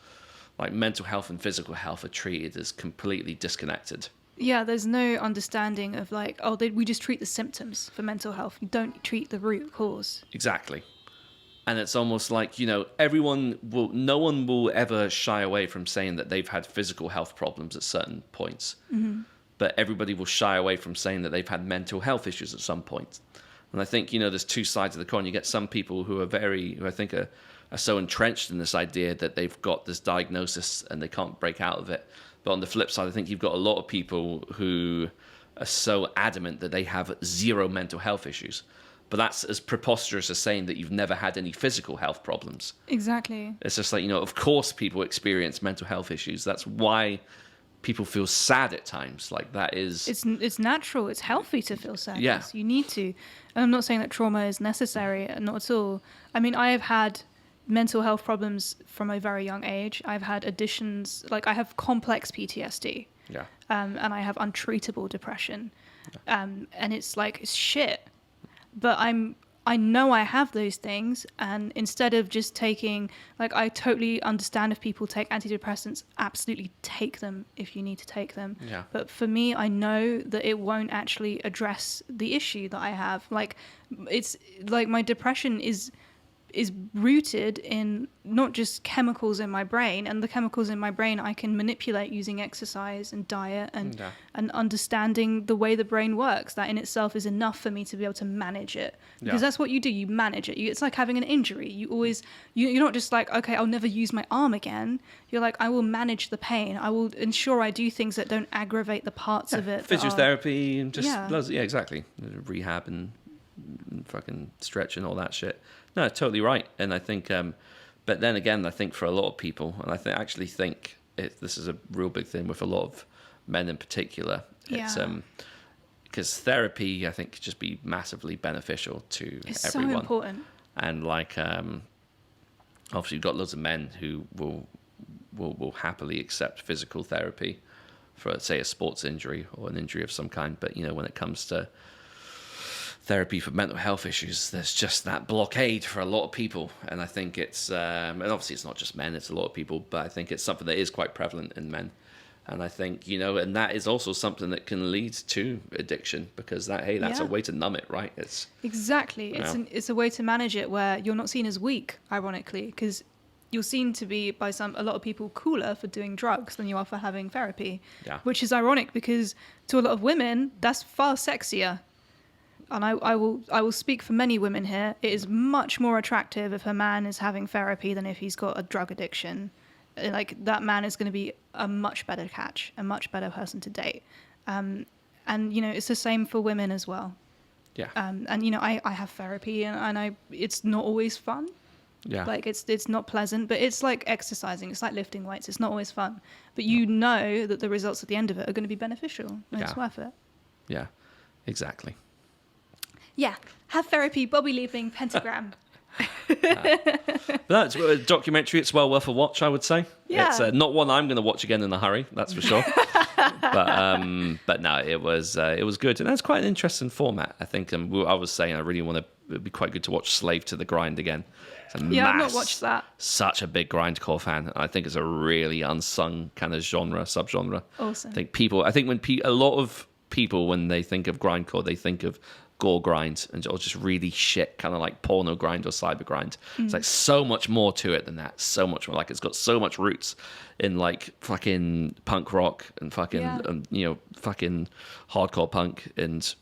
like mental health and physical health are treated as completely disconnected. Yeah, there's no understanding of like, we just treat the symptoms for mental health. We don't treat the root cause. Exactly. And it's almost like, you know, no one will ever shy away from saying that they've had physical health problems at certain points. Mm-hmm. But everybody will shy away from saying that they've had mental health issues at some point. And I think, you know, there's two sides of the coin. You get some people who I think are so entrenched in this idea that they've got this diagnosis and they can't break out of it. But on the flip side, I think you've got a lot of people who are so adamant that they have zero mental health issues. But that's as preposterous as saying that you've never had any physical health problems. Exactly. It's just like, you know, of course people experience mental health issues. That's why people feel sad at times. Like that is... It's natural. It's healthy to feel sad. Yeah. You need to. And I'm not saying that trauma is necessary, not at all. I mean, I have had mental health problems from a very young age. I've had additions, like I have complex PTSD. Yeah. And I have untreatable depression. And it's like, it's shit. But I know I have those things, and instead of just taking, like, I totally understand if people take antidepressants, absolutely take them if you need to take them. Yeah. But for me, I know that it won't actually address the issue that I have. Like, it's like my depression is rooted in not just chemicals in my brain, and the chemicals in my brain I can manipulate using exercise and diet and understanding the way the brain works. That in itself is enough for me to be able to manage it, because that's what you do. You manage it. It's like having an injury. You always, you're not just like, okay, I'll never use my arm again. You're like, I will manage the pain. I will ensure I do things that don't aggravate the parts of it. Physiotherapy and just exactly, rehab and fucking stretch and all that shit. No, totally right. And I think, but then again, I think for a lot of people, and I actually think this is a real big thing with a lot of men in particular. It's because therapy, I think, could just be massively beneficial to it's everyone. So important. And like, obviously, you've got loads of men who will happily accept physical therapy for, say, a sports injury or an injury of some kind. But when it comes to therapy for mental health issues, there's just that blockade for a lot of people. And I think it's, and obviously it's not just men, it's a lot of people, but I think it's something that is quite prevalent in men. And I think, and that is also something that can lead to addiction, because that's a way to numb it, right? It's exactly. It's a way to manage it where you're not seen as weak, ironically, because you're seen to be by a lot of people cooler for doing drugs than you are for having therapy, which is ironic because to a lot of women, that's far sexier. And I will speak for many women here. It is much more attractive if a man is having therapy than if he's got a drug addiction. Like, that man is going to be a much better catch, a much better person to date. And it's the same for women as well. Yeah. And I have therapy, and it's not always fun. Yeah. Like, it's not pleasant, but it's like exercising. It's like lifting weights. It's not always fun. But you know that the results at the end of it are going to be beneficial, and it's worth it. Yeah, exactly. Yeah, have therapy, Bobby Liebling, Pentagram. But that's a documentary. It's well worth a watch, I would say. Yeah. It's not one I'm going to watch again in a hurry, that's for sure. But no, it was good, and that's quite an interesting format, I think. And I was saying I really it'd be quite good to watch Slave to the Grind again. I've not watched that. Such a big grindcore fan. I think it's a really unsung kind of subgenre. Awesome. I think when a lot of people, when they think of grindcore, they think of gore grind or just really shit kind of like porno grind or cyber grind. It's like so much more to it than that. So much more. Like, it's got so much roots in like fucking punk rock and fucking fucking hardcore punk, and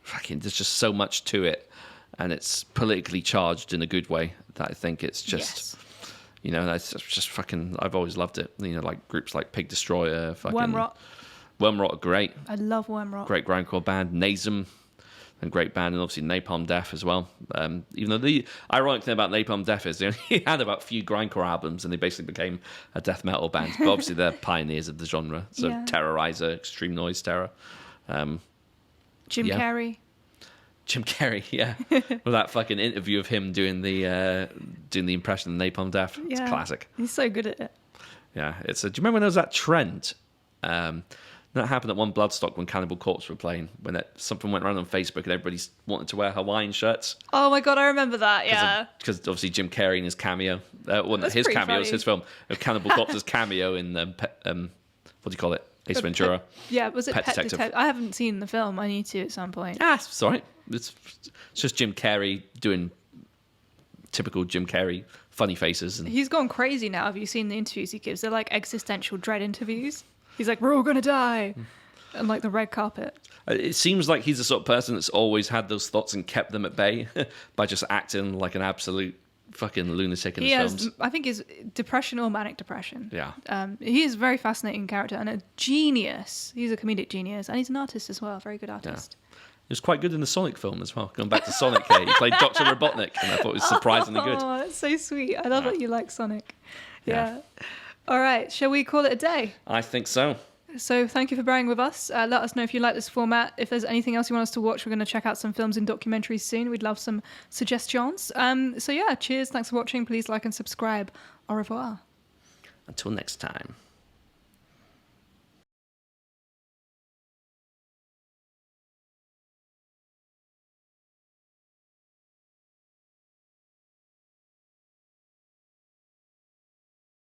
fucking there's just so much to it, and it's politically charged in a good way that I think it's just that's just fucking, I've always loved it. Like groups like Pig Destroyer, fucking Wormrot are great. I love Wormrot. Great grindcore band. Nazem, and great band, and obviously Napalm Death as well. Even though the ironic thing about Napalm Death is they only had about a few grindcore albums, and they basically became a death metal band. But obviously they're pioneers of the genre. So Terrorizer, Extreme Noise Terror. Jim Carrey, yeah, with that fucking interview of him doing the impression of Napalm Death. It's classic. He's so good at it. Yeah, do you remember when there was that trend? That happened at one Bloodstock when Cannibal Corpse were playing, when something went around on Facebook and everybody wanted to wear Hawaiian shirts. Oh my God, I remember that, yeah. Because obviously Jim Carrey in his cameo, his cameo was his film, of Cannibal Corpse's cameo in, what do you call it? Ace Ventura. Was it Pet Detective? I haven't seen the film. I need to at some point. It's all right. It's just Jim Carrey doing typical Jim Carrey funny faces. And he's gone crazy now. Have you seen the interviews he gives? They're like existential dread interviews. He's like, we're all going to die. And like the red carpet. It seems like he's the sort of person that's always had those thoughts and kept them at bay by just acting like an absolute fucking lunatic in his films. I think is depression or manic depression. Yeah. He is a very fascinating character and a genius. He's a comedic genius. And he's an artist as well. A very good artist. Yeah. He was quite good in the Sonic film as well. Going back to Sonic here, he played Dr. Robotnik, and I thought it was surprisingly good. Oh, that's so sweet. I love that you like Sonic. Yeah. All right, shall we call it a day? I think so. So thank you for bearing with us. Let us know if you like this format. If there's anything else you want us to watch, we're going to check out some films and documentaries soon. We'd love some suggestions. So yeah, cheers. Thanks for watching. Please like and subscribe. Au revoir. Until next time.